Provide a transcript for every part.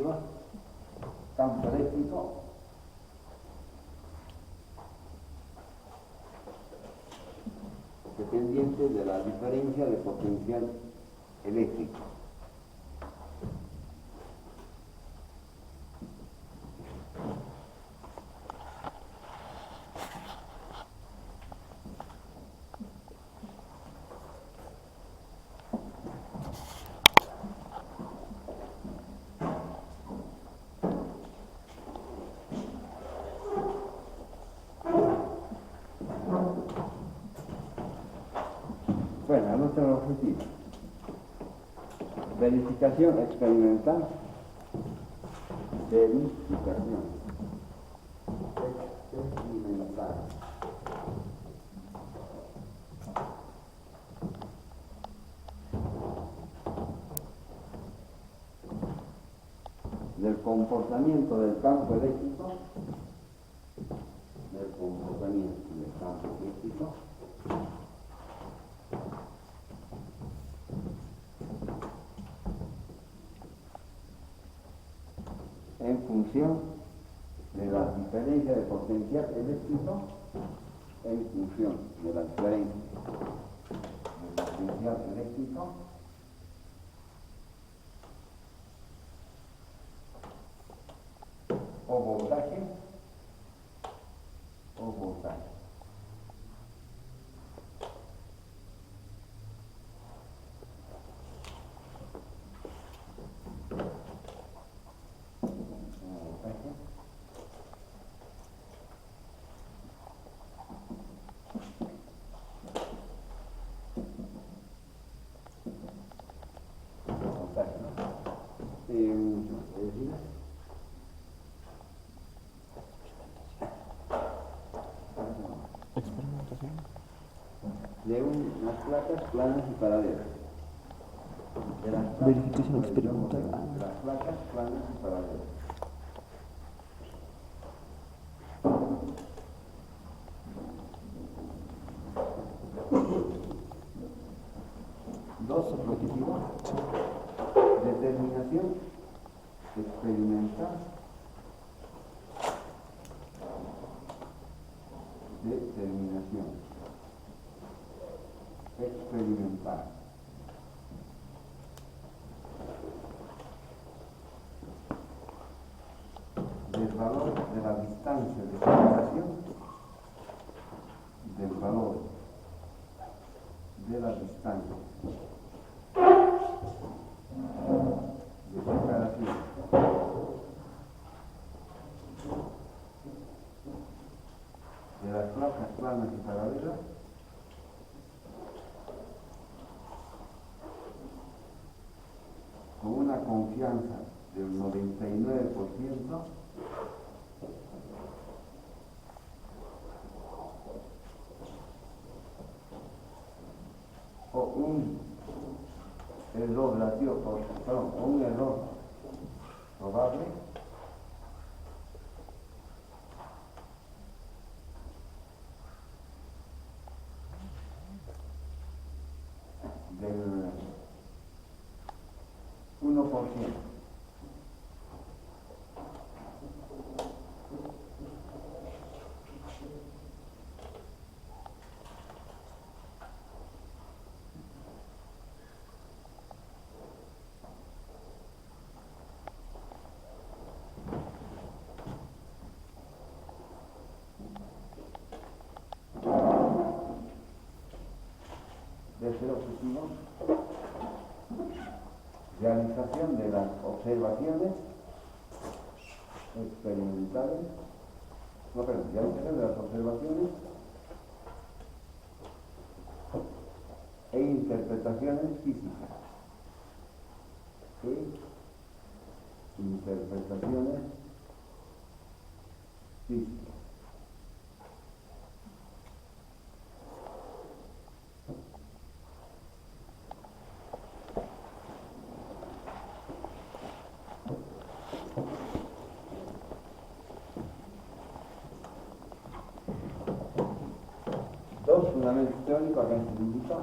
partículas, campo eléctrico, dependiente de la diferencia de potencial eléctrico. Bueno, nuestro objetivo: verificación experimental, verificación experimental del comportamiento del campo eléctrico, en función de la diferencia de potencial eléctrico, en función de la diferencia de potencial eléctrico o voltaje de unas placas planas y paralelas. Verificación experimental. De las placas planas y paralelas. Dos objetivos: determinación experimental, del valor de la distancia de separación, del valor de la distancia de separación de las placas planas y paralelas con una confianza del 99% o un error probable del 1%. Tercer objetivo: realización de las observaciones experimentales, realización de las observaciones e interpretaciones físicas. Dos fundamentos teóricos acá se indica.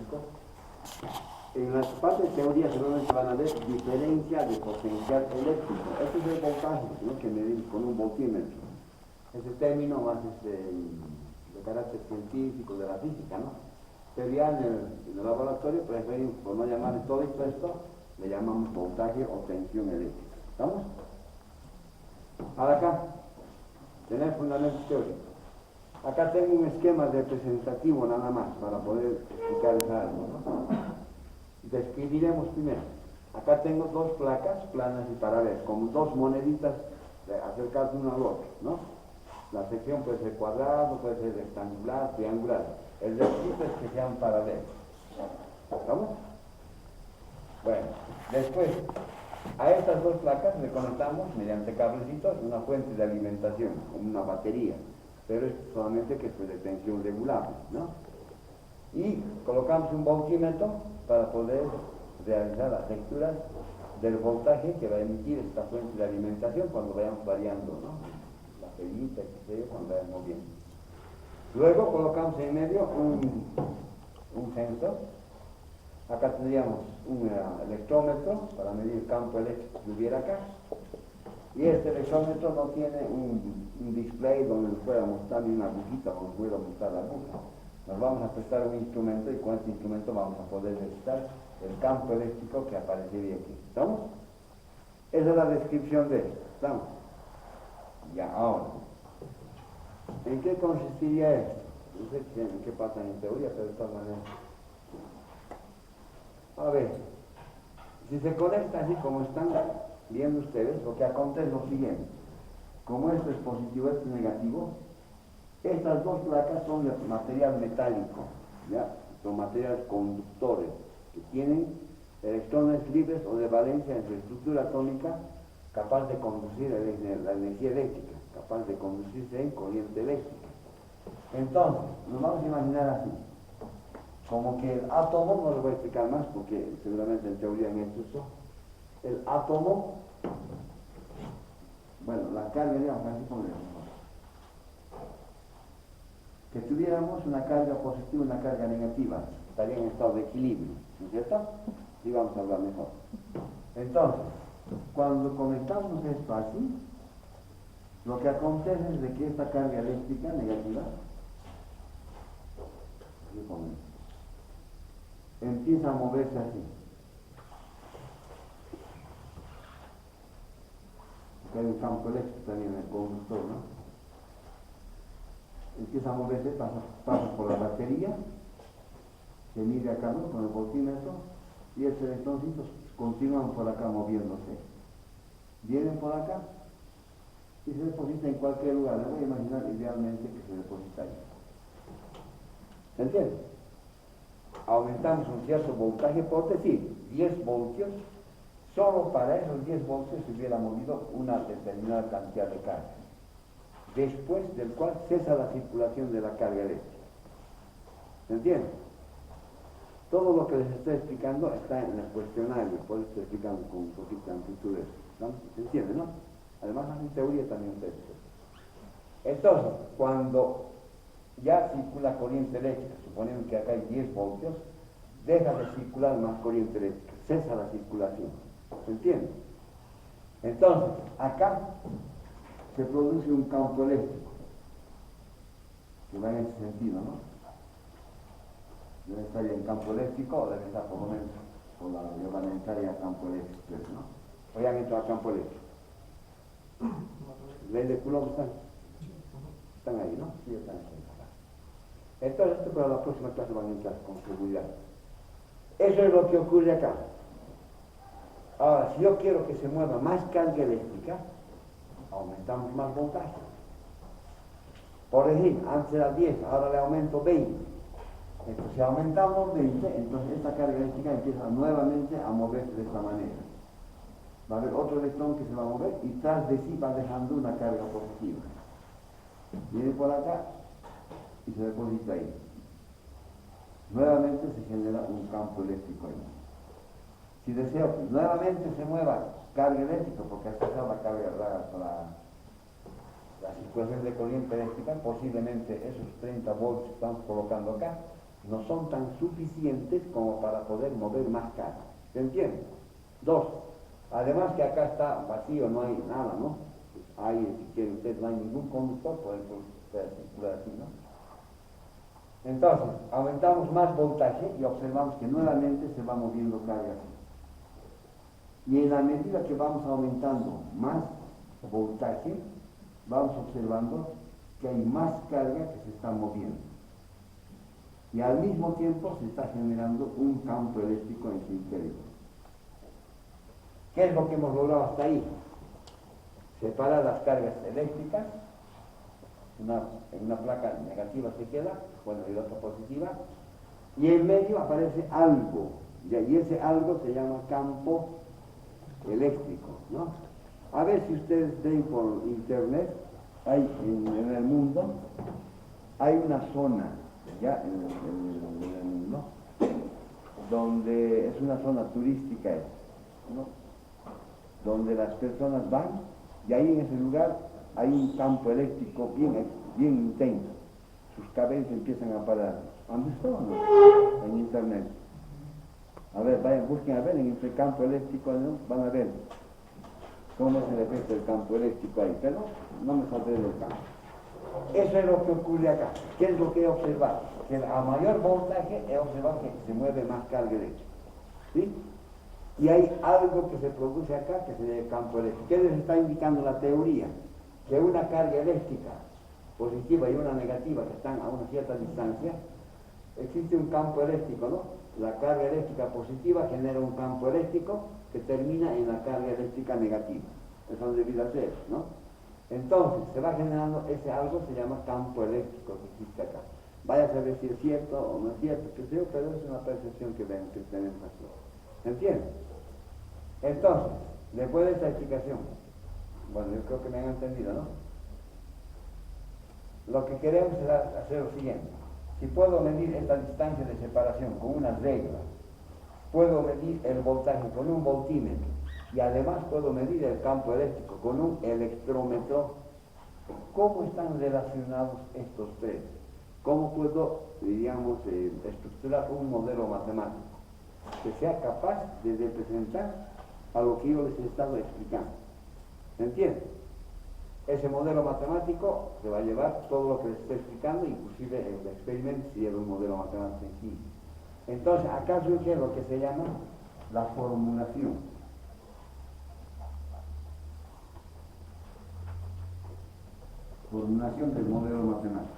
electrométrico. En la parte de teoría seguramente van a ver diferencia de potencial eléctrico. Este es el voltaje, ¿no?, que medimos con un voltímetro. Ese término más de carácter científico de la física, ¿no? Pero ya en el laboratorio preferimos, por no llamar todo esto, le llamamos voltaje o tensión eléctrica. ¿Estamos? Ahora acá, tener fundamentos teóricos. Acá tengo un esquema representativo nada más para poder explicar esa algo, ¿no? Describiremos primero. Acá tengo dos placas planas y paralelas, como dos moneditas acercadas una al otro, ¿no? La sección puede ser cuadrada, puede ser rectangular, triangular. El requisito es que sean paralelos. ¿Estamos? Bueno, después, a estas dos placas le conectamos mediante cablecitos una fuente de alimentación, como una batería, pero es solamente que es de tensión regulable, ¿no? Y colocamos un voltímetro para poder realizar las lecturas del voltaje que va a emitir esta fuente de alimentación cuando vayamos variando, ¿no?, la perita, cuando vayamos moviendo. Luego colocamos en medio un sensor. Acá tendríamos un electrómetro para medir el campo eléctrico que hubiera acá. Y este electrómetro no tiene un display donde nos pueda mostrar ni una agujita donde pueda mostrar la aguja. Nos vamos a prestar un instrumento y con este instrumento vamos a poder detectar el campo eléctrico que aparecería aquí. ¿Estamos? Esa es la descripción de esto. ¿Estamos? Ya, ahora. ¿En qué consistiría esto? No sé en qué pasa en teoría, pero de todas maneras. A ver, si se conecta así como están viendo ustedes, lo que acontece es lo siguiente. Como esto es positivo, esto es negativo, estas dos placas son de material metálico, ¿ya? Son materiales conductores que tienen electrones libres o de valencia en su estructura atómica capaz de conducir la energía eléctrica, capaz de conducirse en corriente eléctrica. Entonces, nos vamos a imaginar así, como que el átomo, no lo voy a explicar más porque seguramente en teoría en esto uso, el átomo, bueno, la carga, digamos, así como que tuviéramos una carga positiva y una carga negativa, estaría en estado de equilibrio, ¿no es cierto? Y vamos a hablar mejor. Entonces, cuando conectamos esto así, lo que acontece es de que esta carga eléctrica negativa empieza a moverse así. Porque hay un campo eléctrico también en el conductor, ¿no? Empieza a moverse, pasa por la batería, se mide acá, ¿no?, con el voltímetro, y estos electroncitos continúan por acá moviéndose. Vienen por acá y se deposita en cualquier lugar. Le voy a imaginar idealmente que se deposita ahí. ¿Se entiende? Aumentamos un cierto voltaje, por decir, 10 voltios, solo para esos 10 voltios se hubiera movido una determinada cantidad de carga, después del cual cesa la circulación de la carga eléctrica. ¿Se entiende? Todo lo que les estoy explicando está en el cuestionario, por eso estoy explicando con un poquito de amplitud de esto, ¿no? ¿Se entiende, no? Además, en teoría también ustedes. Entonces, cuando ya circula corriente eléctrica, suponiendo que acá hay 10 voltios, deja de circular más corriente eléctrica, cesa la circulación. ¿Se entiende? Entonces, acá se produce un campo eléctrico que va en ese sentido, ¿no? Debe estar ya en campo eléctrico, o debe estar por lo menos por la reglamentaria campo eléctrico, ¿no? O ya han entrado a campo eléctrico. ¿Ley de Coulomb están? Están ahí, ¿no? Sí, están ahí. Entonces, esto para la próxima clase van a entrar con seguridad. Eso es lo que ocurre acá. Ahora, si yo quiero que se mueva más carga eléctrica, aumentamos más voltaje. Por ejemplo, antes era 10, ahora le aumento 20. Entonces, si aumentamos 20, entonces esta carga eléctrica empieza nuevamente a moverse de esta manera. Va a haber otro electrón que se va a mover y tras de sí va dejando una carga positiva. Viene por acá y se deposita ahí. Nuevamente se genera un campo eléctrico ahí. Si deseo que nuevamente se mueva carga eléctrica, porque hasta acá la carga la circulación de corriente eléctrica, posiblemente esos 30 volts que estamos colocando acá no son tan suficientes como para poder mover más carga. ¿Se entiende? Dos, además que acá está vacío, no hay nada, ¿no? Hay, si quieren ustedes, no hay ningún conductor, pueden circular así, ¿no? Entonces, aumentamos más voltaje y observamos que nuevamente se va moviendo carga así. Y en la medida que vamos aumentando más voltaje, vamos observando que hay más carga que se está moviendo. Y al mismo tiempo se está generando un campo eléctrico en su interior. ¿Qué es lo que hemos logrado hasta ahí? Separar las cargas eléctricas, en una placa negativa se queda, bueno, y la otra positiva, y en medio aparece algo, y ese algo se llama campo eléctrico, ¿no? A ver si ustedes ven por internet, hay en el mundo, hay una zona, ya en el mundo, donde es una zona turística, ¿no? Donde las personas van, y ahí en ese lugar hay un campo eléctrico bien intenso. Sus cabezas empiezan a parar. ¿Han visto o no? En internet. A ver, vayan, busquen a ver en este campo eléctrico, ¿no? Van a ver cómo es el efecto del campo eléctrico ahí, pero no me saldré del campo. Eso es lo que ocurre acá. ¿Qué es lo que he observado? Que a mayor voltaje he observado que se mueve más carga eléctrica. ¿Sí? Y hay algo que se produce acá que se llama campo eléctrico. ¿Qué les está indicando la teoría? Que una carga eléctrica positiva y una negativa que están a una cierta distancia, existe un campo eléctrico, ¿no? La carga eléctrica positiva genera un campo eléctrico que termina en la carga eléctrica negativa. Eso debido ser, ¿no? Entonces, se va generando ese algo, se llama campo eléctrico que existe acá. Vaya a saber si es cierto o no es cierto, que sé yo, pero es una percepción que ven, que tenemos aquí. ¿Entienden? Entonces, después de esta explicación, bueno, yo creo que me han entendido, ¿no? Lo que queremos es hacer lo siguiente. Si puedo medir esta distancia de separación con unas reglas, puedo medir el voltaje con un voltímetro y además puedo medir el campo eléctrico con un electrómetro, ¿cómo están relacionados estos tres? ¿Cómo puedo, diríamos, estructurar un modelo matemático que sea capaz de representar a lo que yo les he estado explicando? ¿Se entiende? Ese modelo matemático se va a llevar todo lo que les estoy explicando, inclusive el experimento si lleva un modelo matemático sencillo. Entonces, acá surge lo que se llama la formulación. Formulación del modelo matemático.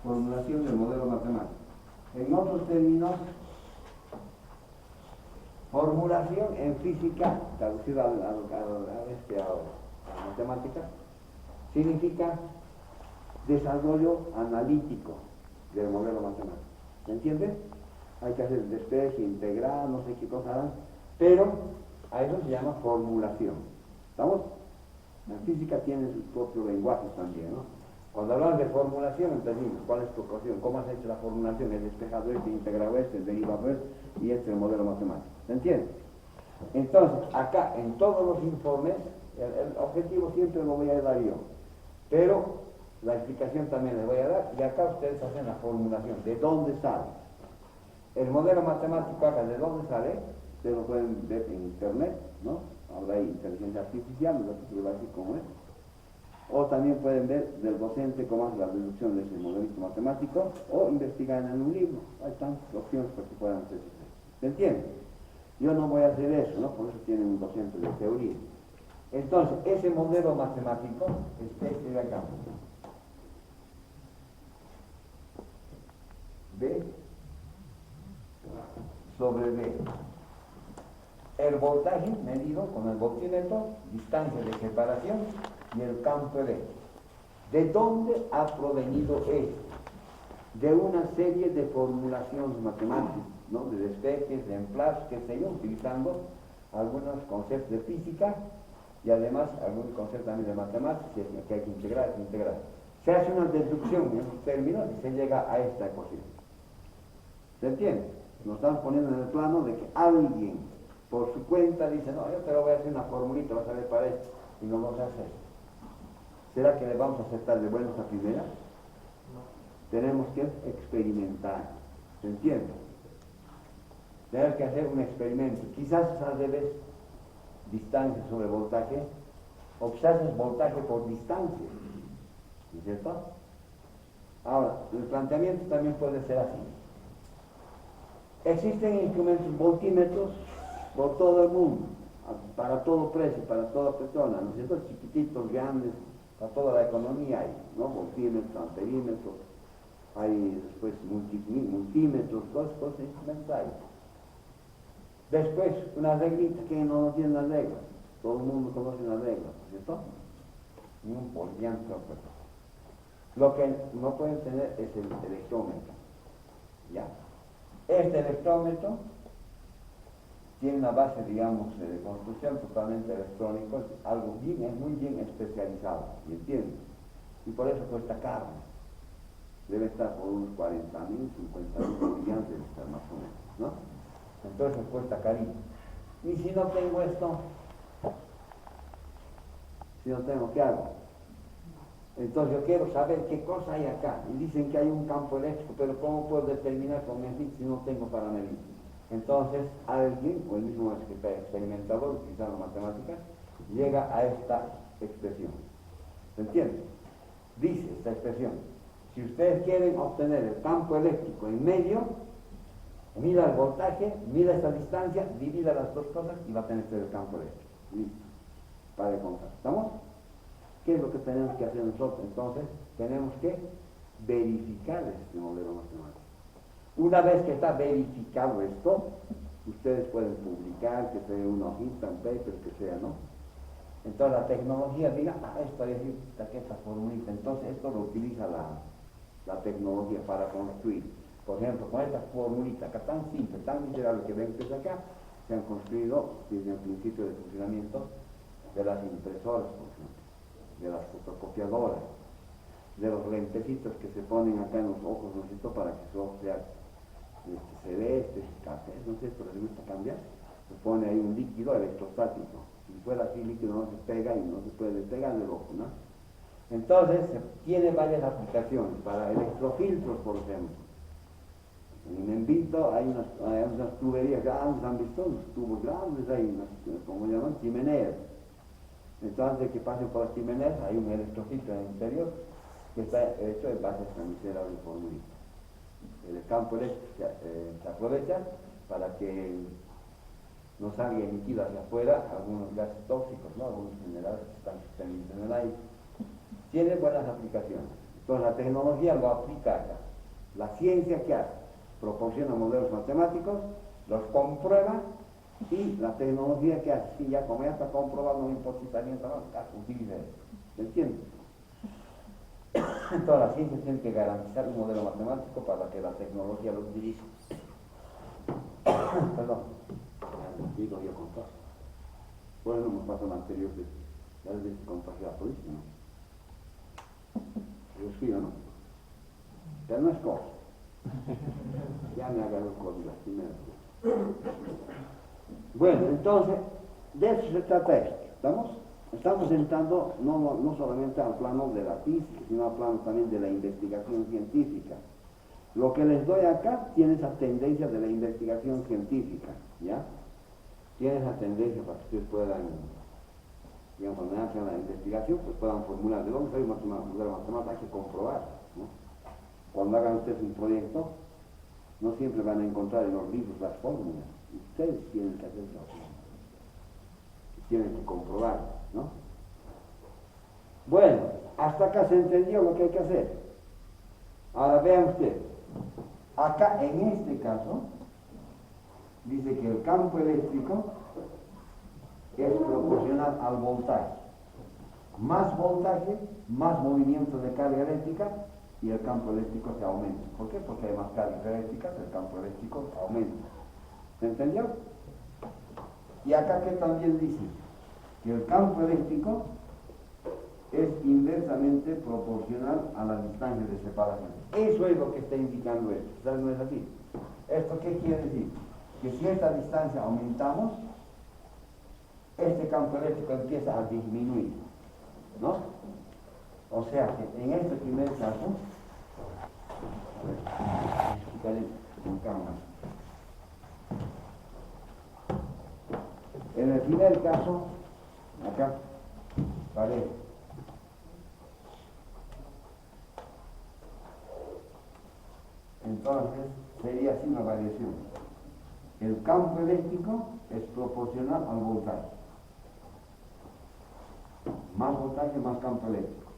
Formulación del modelo matemático. En otros términos, formulación en física, traducida a matemática, significa desarrollo analítico del modelo matemático. ¿Se entiende? Hay que hacer despeje, integral, no sé qué cosa harán, pero a eso se llama formulación. ¿Estamos? La física tiene sus propios lenguajes también, ¿no? Cuando hablamos de formulación, entendimos cuál es tu ecuación, cómo has hecho la formulación, el despejado este, integrado este, el derivado este, y este es el modelo matemático. ¿Se entiende? Entonces, acá, en todos los informes, el objetivo siempre lo voy a dar yo, pero la explicación también les voy a dar, y acá ustedes hacen la formulación, ¿de dónde sale? El modelo matemático acá, ¿de dónde sale? Ustedes lo pueden ver en internet, ¿no? Ahora hay inteligencia artificial, no sé si va a decir cómo es. O también pueden ver del docente cómo hace la reducción de ese modelito matemático, o investigar en un libro. Hay tantas opciones para que puedan hacer eso. ¿Se entiende? Yo no voy a hacer eso, ¿no? Por eso tienen un docente de teoría. Entonces, ese modelo matemático es este de acá. B sobre B. El voltaje medido con el voltímetro, distancia de separación y el campo eléctrico. ¿De dónde ha provenido esto? De una serie de formulaciones matemáticas, ¿no? De despejes, de emplazos, qué sé yo, utilizando algunos conceptos de física y además algunos conceptos también de matemáticas que hay que integrar, Se hace una deducción en esos términos y se llega a esta ecuación. ¿Se entiende? Nos estamos poniendo en el plano de que alguien por su cuenta dice, no, yo te lo voy a hacer una formulita, vas a ver para esto, y no lo vas a hacer. ¿Será que le vamos a aceptar de buenas a primeras? Tenemos que experimentar, ¿se entiende? Tenemos que hacer un experimento, quizás al revés, distancia sobre voltaje, o quizás es voltaje por distancia, ¿no es cierto? Ahora, el planteamiento también puede ser así. Existen instrumentos voltímetros por todo el mundo, para todo precio, para toda persona, ¿no es cierto? Chiquititos, grandes, para toda la economía hay, ¿no? Voltímetros, amperímetros, hay después multímetros, cosas, instrumentos hay. Después, una reglita, que no tiene las reglas, todo el mundo conoce las reglas, ¿no es cierto? Ni un poliante. Lo que no pueden tener es el electrómetro, ¿ya? Este electrómetro tiene una base, digamos, de construcción totalmente electrónico, es algo bien, es muy bien especializado, ¿me entiendes? Y por eso cuesta caro. Debe estar por unos 40.000, 50.000 bolivianos, debe estar más o menos, ¿no? Entonces cuesta carísimo. Y si no tengo esto, si no tengo, ¿qué hago? Entonces yo quiero saber qué cosa hay acá. Y dicen que hay un campo eléctrico, pero ¿cómo puedo determinar con medir si no tengo para medir? Entonces alguien, o el mismo experimentador, utilizando matemáticas, llega a esta expresión. ¿Se entiende? Dice esta expresión: si ustedes quieren obtener el campo eléctrico en medio, mira el voltaje, mira esta distancia, divida las dos cosas y va a tener usted el campo eléctrico. Listo. Para de contar. ¿Estamos? ¿Qué es lo que tenemos que hacer nosotros? Entonces, tenemos que verificar este modelo matemático. Una vez que está verificado esto, ustedes pueden publicar, que sea una hojita, un paper, que sea, ¿no? Entonces la tecnología diga, esto es esta formulita, entonces esto lo utiliza la tecnología para construir. Por ejemplo, con esta formulita acá tan simple, tan miserable que ven ustedes acá, se han construido desde el principio de funcionamiento de las impresoras, por ejemplo, de las fotocopiadoras, de los lentecitos que se ponen acá en los ojos, ¿no es cierto?, para que su ojo sea celeste, café, no sé, pero les gusta cambiar, se pone ahí un líquido electrostático. Si fuera así líquido no se pega y no se puede despegar del ojo, ¿no? Entonces, tiene varias aplicaciones, para electrofiltros, por ejemplo. En Envito hay unas tuberías grandes, han visto unos tubos grandes, hay unas, como llaman, chimeneas. Entonces, de que pasen por las chimeneas, hay un electrofiltro en el interior que está hecho de base de esta miserable formulita. El campo eléctrico se aprovecha para que no salga emitido hacia afuera algunos gases tóxicos, ¿no? Algunos minerales que están suspendidos en el aire. Tiene buenas aplicaciones. Entonces la tecnología lo aplica acá. La ciencia, ¿qué hace? Proporciona modelos matemáticos, los comprueba, y la tecnología, ¿qué hace? Sí, ya como ya está comprobado, no importa si está bien o no, utiliza eso. ¿Se entiende? Entonces la ciencia tiene que garantizar un modelo matemático para que la tecnología lo utilice. Perdón, digo yo con todo. Bueno, nos pasa lo anterior de ya les contagió a la policía, ¿no? Yo escribo, ¿no? Pero no es cosa. Ya me agarró con las primeras. Bueno, entonces, de eso se trata esto. Estamos entrando no solamente al plano de la física, sino al plano también de la investigación científica. Lo que les doy acá tiene esa tendencia de la investigación científica, ¿ya? Tiene esa tendencia para que ustedes puedan, digamos, cuando hacen la investigación, pues puedan formular de dónde sale un modelo matemático, hay que comprobar, ¿no? Cuando hagan ustedes un proyecto, no siempre van a encontrar en los libros las fórmulas. Ustedes tienen que hacer las fórmulas. Tienen que comprobar, ¿no? Bueno, hasta acá se entendió lo que hay que hacer. Ahora vean ustedes. Acá, en este caso, dice que el campo eléctrico es proporcional al voltaje. Más voltaje, más movimiento de carga eléctrica, y el campo eléctrico se aumenta. ¿Por qué? Porque hay más carga eléctrica, el campo eléctrico aumenta. ¿Se entendió? Y acá que también dice que el campo eléctrico es inversamente proporcional a la distancia de separación. Eso es lo que está indicando esto. ¿Sabes? No es así. ¿Esto qué quiere decir? Que si esta distancia aumentamos, este campo eléctrico empieza a disminuir, ¿no? O sea que en este primer caso, a ver, explicaré con calma. En el primer caso, acá, vale. Entonces, sería así una variación. El campo eléctrico es proporcional al voltaje. Más voltaje, más campo eléctrico.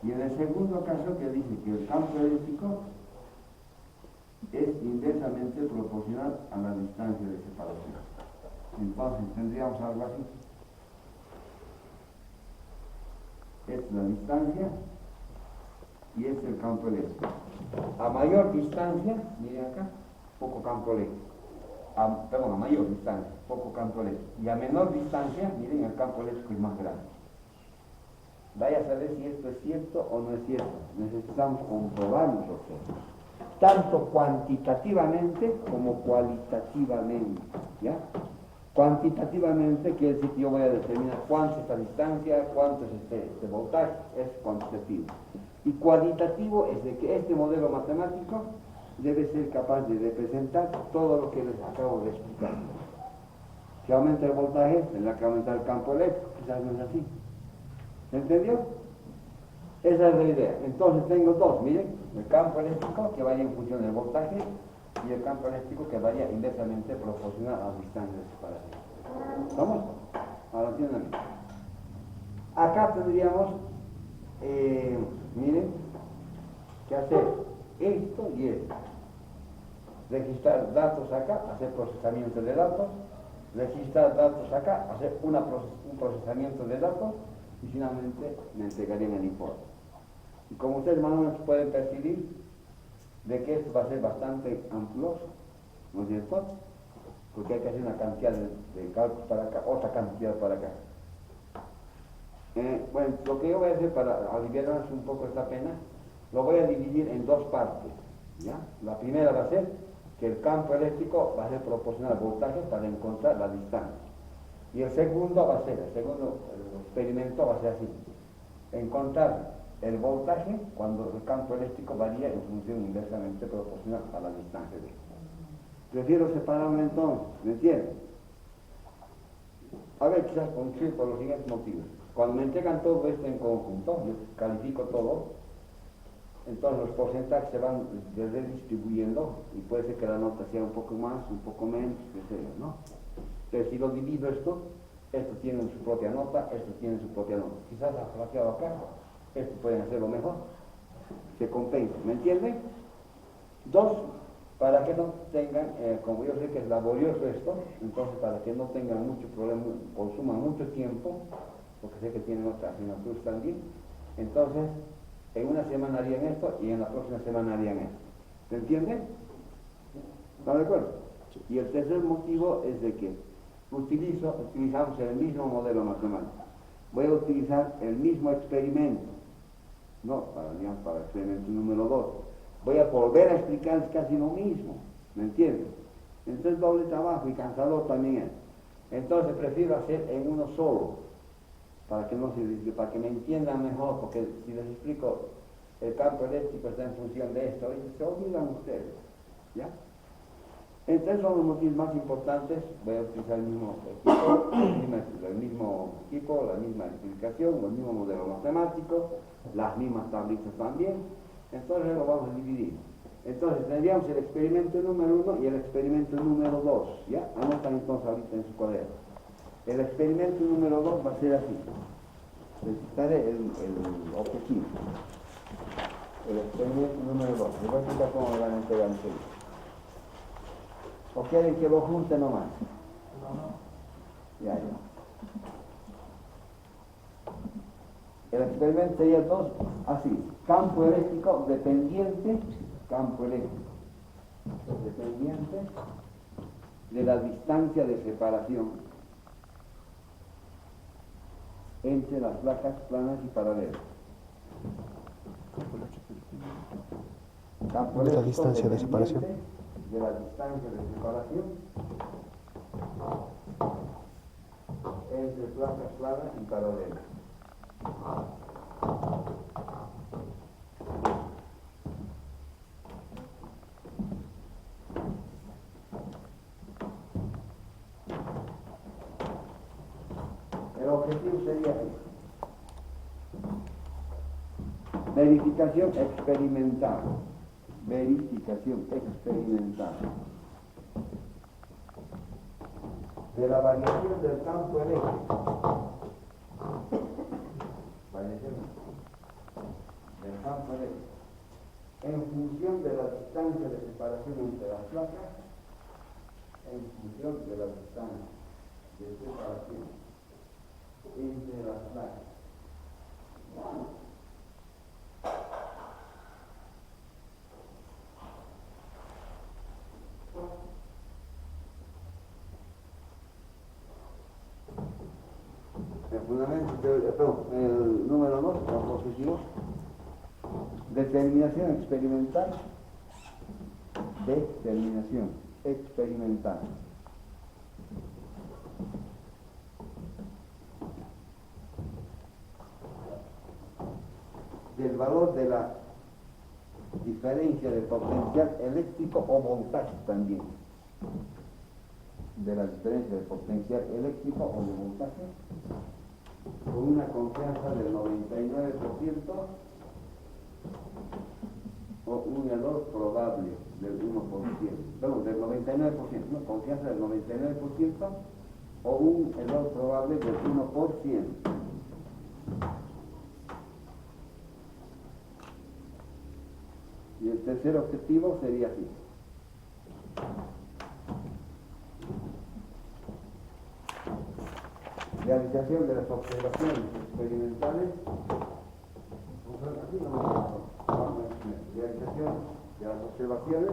Y en el segundo caso que dice que el campo eléctrico es inversamente proporcional a la distancia de separación. Entonces tendríamos algo así. Es la distancia y es el campo eléctrico. A mayor distancia, miren acá, poco campo eléctrico. Perdón, a mayor distancia, poco campo eléctrico. Y a menor distancia, miren, el campo eléctrico es más grande. Vaya a saber si esto es cierto o no es cierto. Necesitamos comprobar nosotros, tanto cuantitativamente como cualitativamente, ¿ya? Cuantitativamente quiere decir que yo voy a determinar cuánto es esta distancia, cuánto es este voltaje, es cuantitativo. Y cualitativo es de que este modelo matemático debe ser capaz de representar todo lo que les acabo de explicar. Si aumenta el voltaje, tendrá que aumentar el campo eléctrico, quizás no es así. ¿Se entendió? Esa es la idea. Entonces tengo dos, miren, el campo eléctrico que vaya en función del voltaje y el campo eléctrico que vaya inversamente proporcional a la distancia de separación. ¿Vamos? Ahora tienen. Acá tendríamos, miren, que hacer esto y esto. Registrar datos acá, hacer procesamiento de datos, registrar datos acá, hacer un procesamiento de datos y finalmente me entregarían el informe. Y como ustedes más o menos pueden percibir, de que esto va a ser bastante amplioso, ¿no es cierto? Porque hay que hacer una cantidad de cálculos para acá, otra cantidad para acá. Bueno, lo que yo voy a hacer para aliviarnos un poco esta pena, lo voy a dividir en dos partes, ¿ya? La primera va a ser que el campo eléctrico va a ser proporcional al voltaje para encontrar la distancia. Y el segundo experimento va a ser así: encontrar el voltaje cuando el campo eléctrico varía en función inversamente proporcional a la distancia de. Prefiero separarlo entonces, ¿me entienden? A ver, quizás concluir por los siguientes motivos. Cuando me entregan todo esto en conjunto, yo califico todo, entonces los porcentajes se van redistribuyendo y puede ser que la nota sea un poco más, un poco menos, qué sé yo, ¿no? Entonces si lo divido esto tiene su propia nota, esto tiene su propia nota. Quizás ha flaqueado acá, esto pueden hacerlo mejor, se compensa, ¿me entienden? Dos, para que no tengan, como yo sé que es laborioso esto, entonces para que no tengan mucho problema, consuman mucho tiempo, porque sé que tienen otras asignaturas también, entonces en una semana harían esto y en la próxima semana harían esto. ¿Se entiende? ¿Están de acuerdo? Y el tercer motivo es de que utilizamos el mismo modelo matemático. Voy a utilizar el mismo experimento, no para el experimento número 2. Voy a volver a explicar casi lo mismo, ¿me entienden? Entonces doble trabajo y cansador también es. Entonces prefiero hacer en uno solo, para que me entiendan mejor, porque si les explico el campo eléctrico está en función de esto, y se olvidan ustedes, ¿ya? Entonces son los motivos más importantes. Voy a utilizar el mismo equipo, la misma explicación, el mismo modelo matemático, las mismas tablitas también. Entonces lo vamos a dividir. Entonces tendríamos el experimento número 1 y el experimento número 2, ¿ya? Anotan entonces ahorita en su cuaderno. El experimento número 2 va a ser así. Les citaré el objetivo. El experimento número 2. Les voy a explicar cómo me van a entregar enseguida. ¿O quieren que lo junte nomás? No. Ya. El experimento sería 2, así. Campo eléctrico dependiente, dependiente de la distancia de separación entre las placas planas y paralelas. Campo De la distancia de separación. De la distancia de separación entre placas planas y paralelas. El objetivo sería verificación experimental. Verificación experimental de la variación del campo eléctrico. Variación del campo eléctrico en función de la distancia de separación entre las placas, en función de la distancia de separación entre las placas. El fundamento, el número 2, los objetivos, determinación experimental, determinación experimental. Del valor de la diferencia de potencial eléctrico o voltaje también. De la diferencia de potencial eléctrico o de voltaje con una confianza del 99% o un error probable del 1%, perdón, del 99%, ¿no? Confianza del 99% o un error probable del 1%. Y el tercer objetivo sería así. Realización de las observaciones experimentales. Realización de las observaciones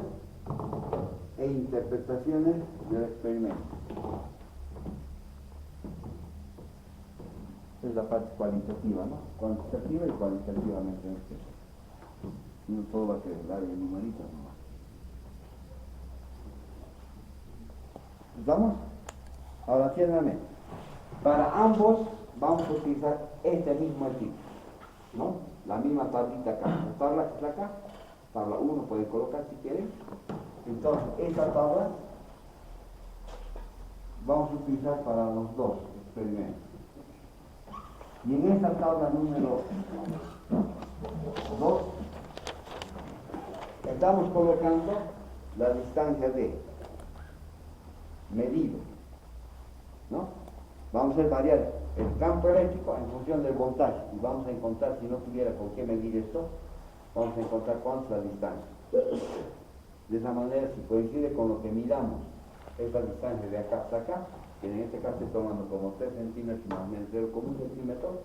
e interpretaciones del experimento. Esa es la parte cualitativa, ¿no? Cuantitativa y cualitativamente. No todo va a quedar dar el numerito, ¿no? ¿Estamos? Ahora atiéndame. Para ambos vamos a utilizar este mismo equipo, ¿no? La misma tablita acá. La tabla que está acá, tabla 1 pueden colocar si quieren. Entonces, esta tabla vamos a utilizar para los dos experimentos. Y en esta tabla número 2 estamos colocando la distancia de medido, ¿no? Vamos a variar el campo eléctrico en función del voltaje y vamos a encontrar, si no tuviera por qué medir esto, vamos a encontrar cuánto es la distancia. De esa manera, si coincide con lo que midamos, esta distancia de acá hasta acá, que en este caso estoy tomando como 3 centímetros más o menos 0,1 centímetro,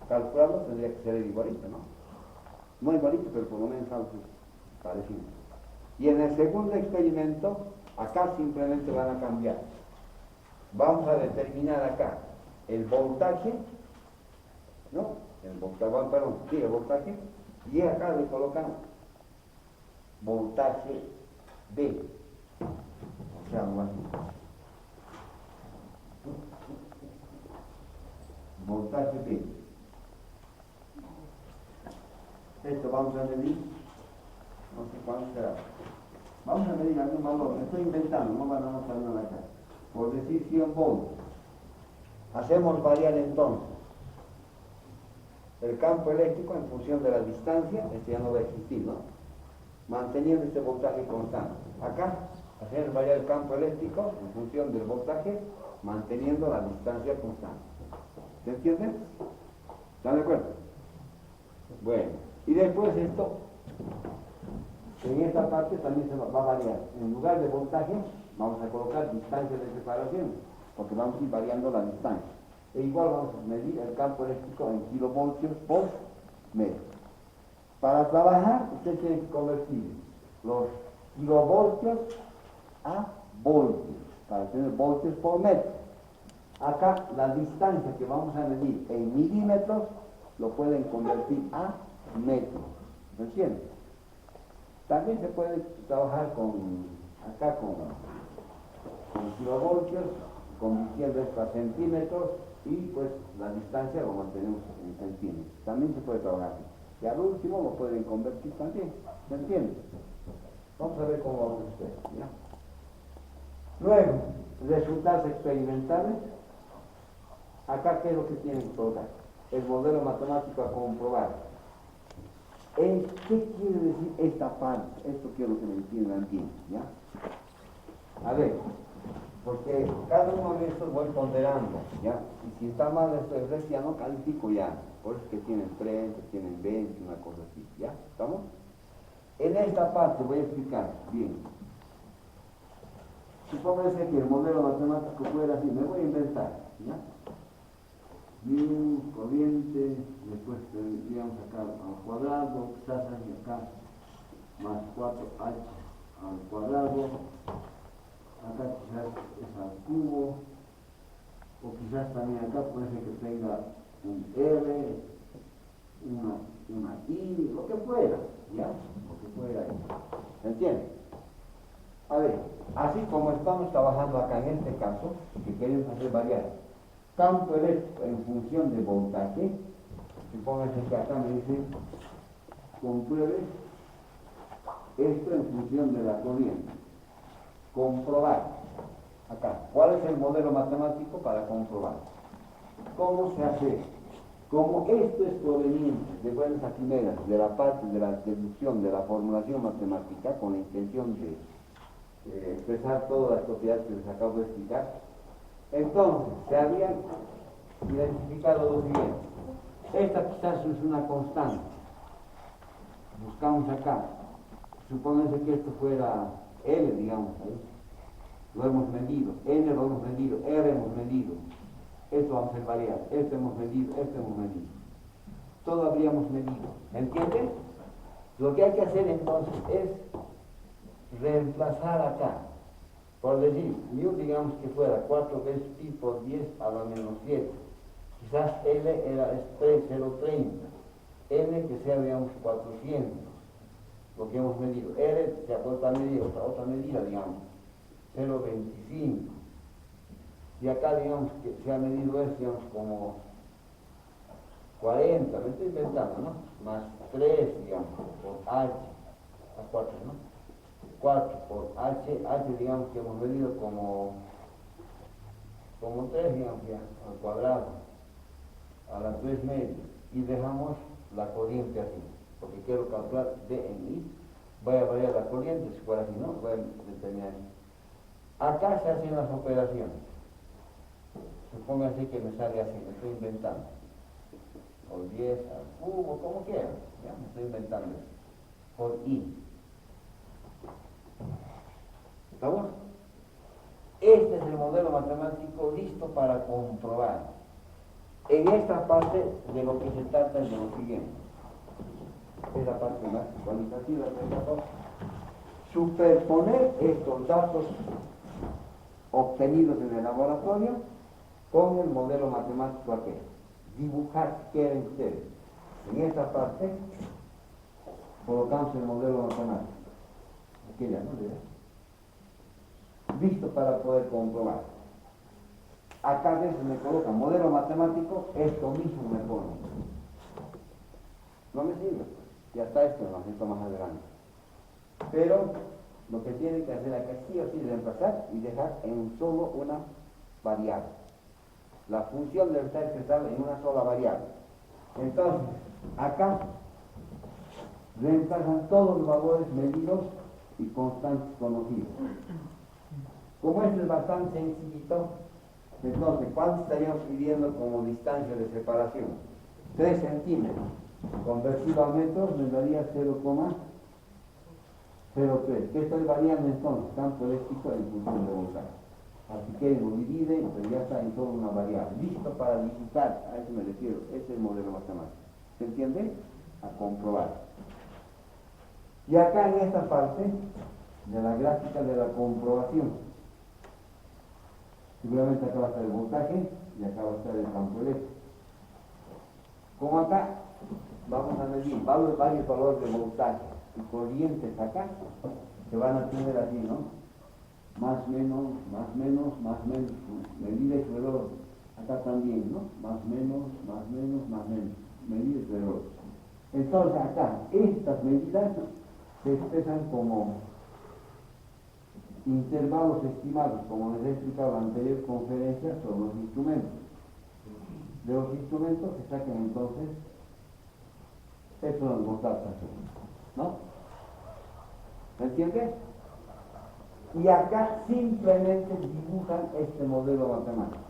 calculando tendría que ser igualito, ¿no? No igualito, pero por lo menos algo parecido. Y en el segundo experimento, acá simplemente van a cambiar. Vamos a determinar acá el voltaje, ¿no? El voltaje, perdón, sí, el voltaje, y acá le colocamos voltaje B, o sea, algo así. Voltaje B. Esto vamos a medir, no sé cuánto será. Vamos a medir algún valor, me estoy inventando, no van a notar nada acá. Por decir 100 voltios. Hacemos variar entonces el campo eléctrico en función de la distancia, este ya no va a existir, ¿no? Manteniendo este voltaje constante. Acá, hacemos variar el campo eléctrico en función del voltaje, manteniendo la distancia constante. ¿Se entiende? ¿Están de acuerdo? Bueno, y después esto, en esta parte también se va a variar. En lugar de voltaje, vamos a colocar distancias de separación, porque vamos a ir variando la distancia. E igual vamos a medir el campo eléctrico en kilovoltios por metro. Para trabajar, usted tiene que convertir los kilovoltios a voltios, para tener voltios por metro. Acá, la distancia que vamos a medir en milímetros, lo pueden convertir a metros. ¿Me entienden? También se puede trabajar con kilovoltios, convirtiendo esto a centímetros y pues la distancia lo mantenemos en centímetros. También se puede trabajar así. Y al último lo pueden convertir también, ¿se entiende? Vamos a ver cómo vamos a hacer, ¿ya? Luego, resultados experimentales. Acá, ¿qué es lo que tienen que colocar? El modelo matemático a comprobar. ¿Qué quiere decir esta parte? Esto quiero que me entiendan bien, ¿ya? A ver, porque cada uno de estos voy ponderando, ¿ya? Y si está mal esto del resto ya no califico ya. Por eso es que tienen 30, tienen 20, una cosa así, ¿ya? ¿Estamos? En esta parte voy a explicar bien. Supóngase que el modelo matemático fuera así, me voy a inventar, ¿ya? Mu corriente, después tendríamos acá al cuadrado, quizás hay acá más 4h al cuadrado, acá quizás es al cubo, o quizás también acá puede ser que tenga un R, una I, lo que fuera, ¿ya? Lo que fuera ahí. ¿Se entiende? A ver, así como estamos trabajando acá en este caso, que queremos hacer variar campo eléctrico en función de voltaje, supóngase que acá me dicen compruebe esto en función de la corriente. Comprobar. Acá, ¿cuál es el modelo matemático para comprobar? ¿Cómo se hace? Como esto es proveniente de buenas a primeras, de la parte de la deducción, de la formulación matemática, con la intención de expresar todas las propiedades que les acabo de explicar, entonces se habían identificado lo siguiente. Esta quizás es una constante. Buscamos acá. Supónganse que esto fuera L, digamos, ahí. Lo hemos medido, N lo hemos medido, R hemos medido. Esto vamos a hacer variar. Esto hemos medido, esto hemos medido. Todo habríamos medido. ¿Entienden? Lo que hay que hacer entonces es reemplazar acá. Por decir, mu digamos que fuera 4 veces pi por 10 a la menos 7. Quizás L es 3,030. N que sea, digamos, 400. Lo que hemos medido. R se aporta a medir otra medida, digamos, 0,25. Y acá, digamos, que se ha medido esto, digamos, como 40, me estoy inventando, ¿no? Más 3, digamos, por H, a 4, ¿no? 4 por H digamos que hemos medido como 3, digamos ya, al cuadrado, a la 3 media, y dejamos la corriente así, porque quiero calcular D en I, voy a variar la corriente, si fuera así, ¿no? Voy a determinar. Acá se hacen las operaciones. Supónganse que me sale así, me estoy inventando. O 10 al cubo, como quiera, ya, me estoy inventando eso. Por I. ¿Estamos? Este es el modelo matemático listo para comprobar. En esta parte de lo que se trata es de lo siguiente. Es la parte más cualitativa de esta parte. Superponer estos datos obtenidos en el laboratorio con el modelo matemático aquel. Dibujar, ¿qué quieren ustedes? En esta parte colocamos el modelo matemático. Aquella, ¿no? Listo para poder comprobar. Acá a veces me colocan modelo matemático, esto mismo me pone. No me sirve, ya está esto, lo necesito más adelante. Pero lo que tienen que hacer acá sí o sí es reemplazar y dejar en solo una variable. La función debe estar expresada en una sola variable. Entonces, acá reemplazan todos los valores medidos y constantes conocidos. Como esto es bastante sencillito, entonces, ¿cuánto estaríamos pidiendo como distancia de separación? 3 centímetros. Convertido a metros me daría 0,03. ¿Qué estoy variando entonces? Campo eléctrico en función de voltaje. Así que lo divide, pero ya está en solo una variable. Listo para digitar, a eso me refiero. Este es el modelo matemático. ¿Se entiende? A comprobar. Y acá en esta parte de la gráfica de la comprobación, seguramente acá va a estar el voltaje y acá va a estar el campo eléctrico. Como acá vamos a medir varios valores de voltaje y corrientes acá, se van a tener así, ¿no? Más menos, medida y su valor Acá también, ¿no? Más, menos, más, menos, más, menos. Medidas de error. Entonces acá, estas medidas se expresan como intervalos estimados, como les he explicado en la anterior conferencia, sobre los instrumentos. De los instrumentos se sacan entonces, estos son los datos, ¿no? ¿Me entiendes? Y acá simplemente dibujan este modelo matemático.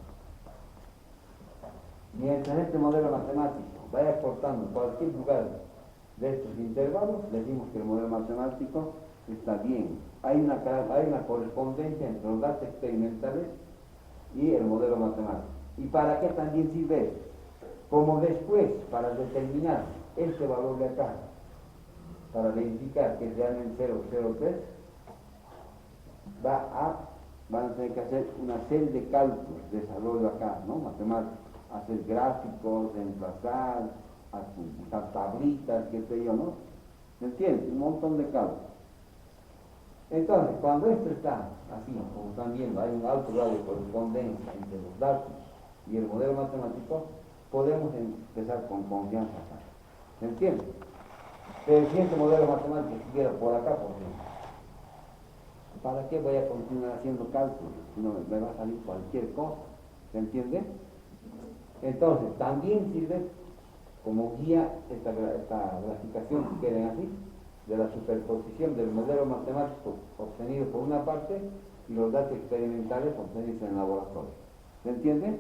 Mientras este modelo matemático vaya cortando cualquier lugar de estos intervalos, decimos que el modelo matemático está bien. Hay una correspondencia entre los datos experimentales y el modelo matemático. ¿Y para qué también sirve esto? Como después, para determinar este valor de acá, para verificar que es realmente 0,03, van a tener que hacer una serie de cálculos, desarrollo acá, ¿no? Matemáticos, hacer gráficos, reemplazar, usar tablitas, qué sé yo, ¿no? ¿Me entiendes? Un montón de cálculos. Entonces, cuando esto está así, como están viendo, hay un alto grado de correspondencia entre los datos y el modelo matemático, podemos empezar con confianza acá. ¿Me entiendes? Pero si este modelo matemático siguiera por acá, por ejemplo, ¿para qué voy a continuar haciendo cálculos? Si no me va a salir cualquier cosa. ¿Se entiende? Entonces, también sirve como guía esta graficación, si quieren así, de la superposición del modelo matemático obtenido por una parte y los datos experimentales obtenidos en el laboratorio. ¿Se entiende?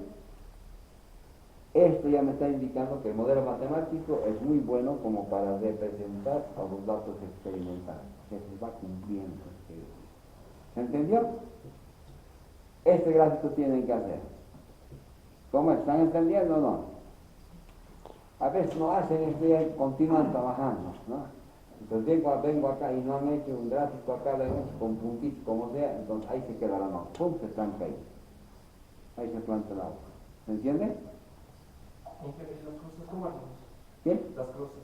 Esto ya me está indicando que el modelo matemático es muy bueno como para representar a los datos experimentales, que se va cumpliendo. ¿Se entendió? Este gráfico tienen que hacer. ¿Cómo están entendiendo o no? A veces no hacen esto y continúan trabajando, ¿no? Entonces vengo acá y no han hecho un gráfico acá con puntitos, como sea, entonces ahí se queda la nota. ¡Pum! Se estanca ahí. Ahí se planta el agua. ¿Se entiende? ¿Y las cruces cómo hacemos? ¿Qué? Las cruces.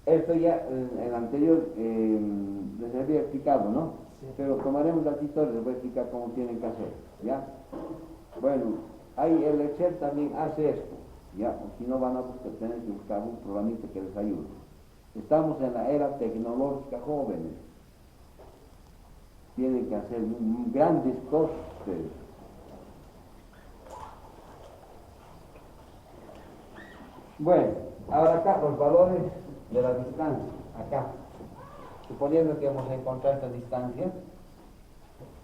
Esto ya en el anterior les había explicado, ¿no? Sí. Pero tomaremos la historia, les voy a explicar cómo tienen que hacer, ¿ya? Bueno, ahí el Excel también hace esto, ¿ya? O si no van a tener que buscar un programita que les ayude. Estamos en la era tecnológica, jóvenes. Tienen que hacer grandes cosas ustedes. Bueno, ahora acá los valores de la distancia, acá. Suponiendo que hemos encontrado esta distancia,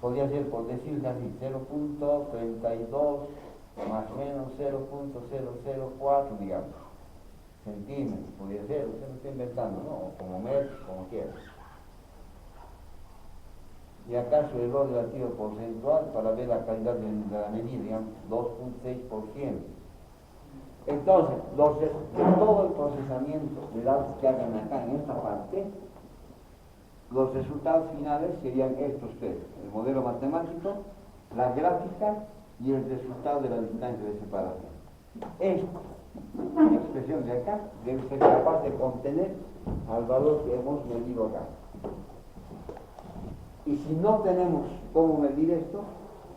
podría ser, por decirlo así, 0.32 más o menos 0.004, digamos, centímetros, podría ser, usted lo está inventando, ¿no? O como metros, como quiera. Y acá su error relativo porcentual para ver la calidad de la medida, digamos, 2.6%. Entonces, todo el procesamiento de datos que hagan acá en esta parte, los resultados finales serían estos tres: el modelo matemático, la gráfica y el resultado de la distancia de separación. Esta expresión de acá debe ser capaz de contener al valor que hemos medido acá. Y si no tenemos cómo medir esto,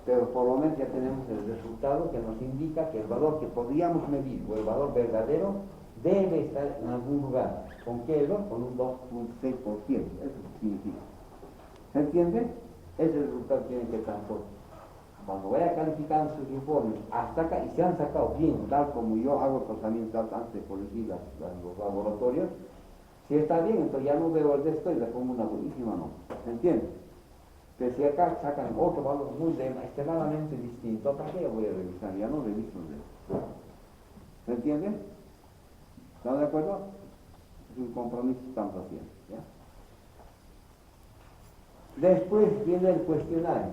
pero por lo menos ya tenemos el resultado que nos indica que el valor que podríamos medir, o el valor verdadero, debe estar en algún lugar. ¿Con qué error? Con un 2.6%. Eso significa. ¿Se entiende? Ese resultado tiene que estar por. Cuando vaya calificando sus informes, hasta acá, y se han sacado bien, tal como yo hago el procesamiento antes de corregir los laboratorios, si está bien, entonces ya no veo el de esto y le pongo una buenísima nota. ¿Se entiende? Pero si acá sacan otro valor muy extremadamente distinto, ¿para qué voy a revisar? Ya no reviso el de esto. ¿Se entiende? ¿Están de acuerdo? Es un compromiso que estamos haciendo, ¿ya? Después viene el cuestionario,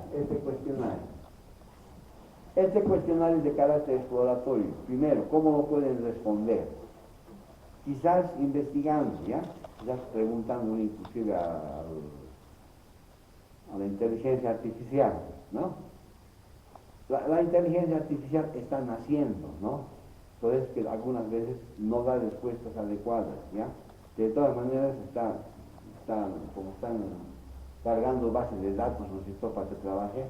Este cuestionario es de carácter exploratorio. Primero, ¿cómo lo pueden responder? Quizás investigando, ¿ya? Quizás preguntando inclusive a la inteligencia artificial, ¿no? La inteligencia artificial está naciendo, ¿no? Por eso es que algunas veces no da respuestas adecuadas, ¿ya? De todas maneras como están cargando bases de datos, ¿no es cierto?, para que trabaje,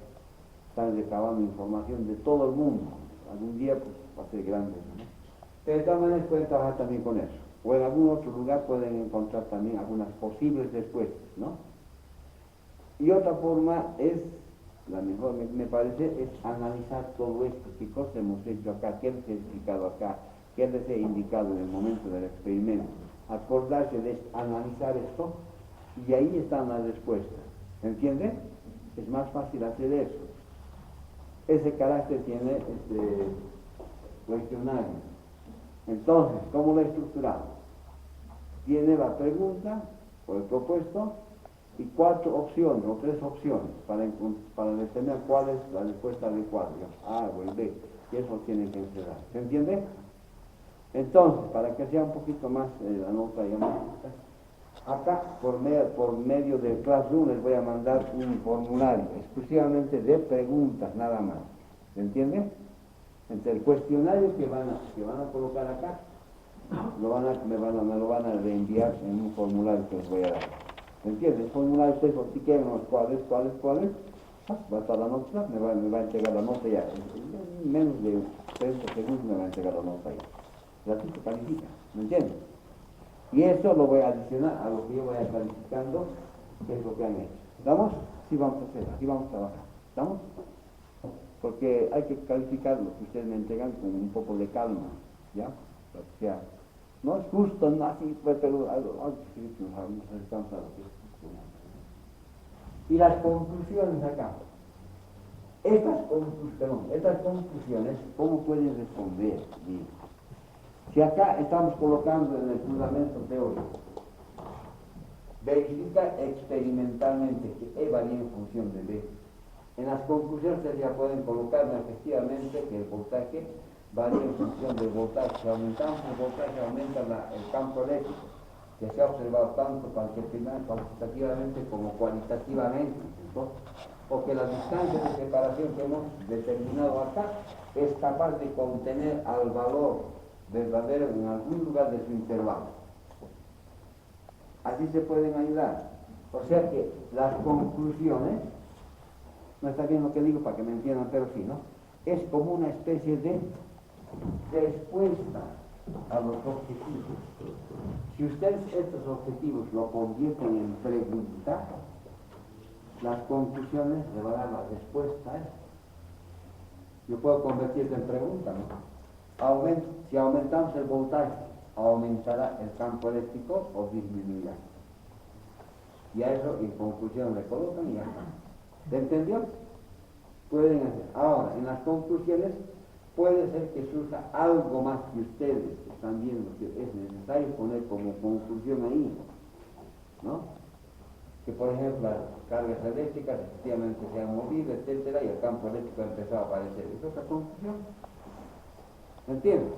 están recabando información de todo el mundo. algún día pues va a ser grande, ¿no? Pero de todas maneras pueden trabajar también con eso. O en algún otro lugar pueden encontrar también algunas posibles respuestas, ¿no? Y otra forma es, la mejor me parece, es analizar todo esto, qué cosas hemos hecho acá, qué les he explicado acá, qué les he indicado en el momento del experimento. Acordarse de analizar esto y ahí están las respuestas. ¿Entiende? Es más fácil hacer eso. Ese carácter tiene este cuestionario. Entonces, ¿cómo lo he estructurado? Tiene la pregunta o el propuesto y 4 opciones o 3 opciones para determinar cuál es la respuesta adecuada, A o el B, y eso tiene que encerrar. ¿Se entiende? Entonces, para que sea un poquito más la nota, digamos, acá por medio del Classroom les voy a mandar un formulario exclusivamente de preguntas nada más. ¿Se entiende? Entre el cuestionario que van a colocar acá, me lo van a reenviar en un formulario que les voy a dar. ¿Se entiende? El formulario ustedes practiquen cuáles, va a estar la nota, me va a entregar la nota ya. En menos de 30 segundos me va a entregar la nota ya. Gratuito califica, ¿me entiendes? Y eso lo voy a adicionar a lo que yo vaya calificando, que es lo que han hecho. ¿Estamos? Sí vamos a hacer, así vamos a trabajar. ¿Estamos? Porque hay que calificar lo que ustedes me entregan con un poco de calma, ¿ya? O sea, no es justo, no así, pero algo que nos acercamos a lo que es justo. Y las conclusiones acá. Estas conclusiones, ¿cómo pueden responder? Bien. Si acá estamos colocando en el fundamento teórico, verifica experimentalmente que E varía en función de B. En las conclusiones ya pueden colocar efectivamente que el voltaje varía en función del voltaje. Si aumentamos el voltaje, aumenta el campo eléctrico, que se ha observado tanto cuantitativamente como cualitativamente, ¿no? Porque la distancia de separación que hemos determinado acá es capaz de contener al valor verdadero en algún lugar de su intervalo. Así se pueden ayudar. O sea que las conclusiones, no está bien lo que digo para que me entiendan, pero sí, ¿no? Es como una especie de respuesta a los objetivos. Si ustedes estos objetivos lo convierten en pregunta, las conclusiones le van a dar la respuesta a eso. Yo puedo convertirlo en pregunta, ¿no? Si aumentamos el voltaje, ¿aumentará el campo eléctrico o disminuirá? Y a eso en conclusión le colocan y ya está. ¿Se entendió? Pueden hacer. Ahora, en las conclusiones puede ser que surja algo más que ustedes están viendo que es necesario poner como conclusión ahí, ¿no? Que por ejemplo las cargas eléctricas efectivamente se han movido, etcétera, y el campo eléctrico empezó a aparecer. ¿Es otra conclusión? ¿Me entiendes?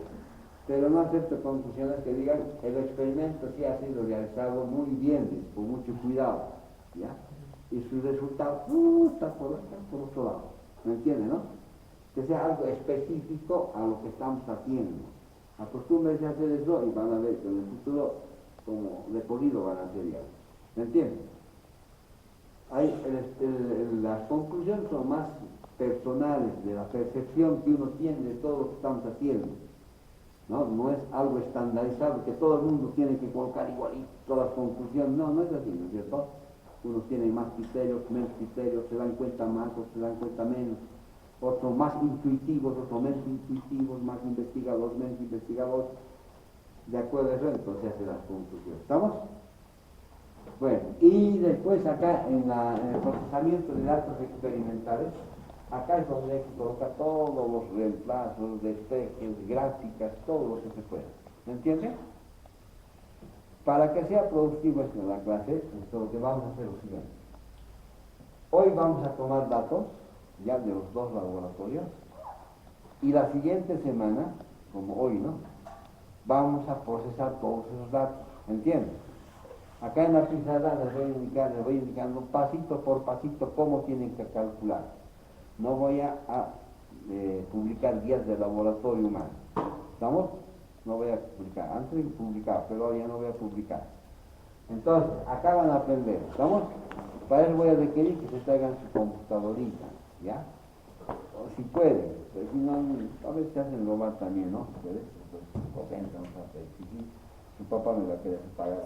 Pero no acepto conclusiones que digan el experimento sí ha sido realizado muy bien, con mucho cuidado, ¿ya? Y su resultado está por otro lado. ¿Me entiendes, no? Que sea algo específico a lo que estamos haciendo. Acostúmbrense a hacer eso y van a ver que en el futuro, como de polido van a hacer ya. ¿Me entiendes? Las conclusiones son más personales, de la percepción que uno tiene de todo lo que estamos haciendo. No es algo estandarizado que todo el mundo tiene que colocar igualito todas las conclusiones. No es así, ¿no es cierto? Unos tienen más criterios, menos criterios, se dan cuenta más, otros se dan cuenta menos. Otros más intuitivos, otros menos intuitivos, más investigadores, menos investigadores. De acuerdo a eso, entonces se hacen las conclusiones. ¿Estamos? Bueno, y después acá en el procesamiento de datos experimentales, acá es donde hay que colocar todos los reemplazos, despejes, gráficas, todo lo que se pueda. ¿Me entiende? Para que sea productivo esto en la clase, lo que vamos a hacer es lo siguiente. Hoy vamos a tomar datos, ya de los 2 laboratorios, y la siguiente semana, como hoy, ¿no? Vamos a procesar todos esos datos. ¿Entiendes? Acá en la pizarra les voy indicando pasito por pasito cómo tienen que calcular. No voy a publicar guías de laboratorio humano. ¿Estamos? No voy a publicar. Antes publicaba, pero ahora ya no voy a publicar. Entonces, acá van a aprender. ¿Estamos? Para eso voy a requerir que se traigan su computadorita, ¿ya? si puede, pero si no, a veces se hacen robar también, ¿no? ¿Puedes? Pues, contenta, no sé, si su papá me va a querer pagar.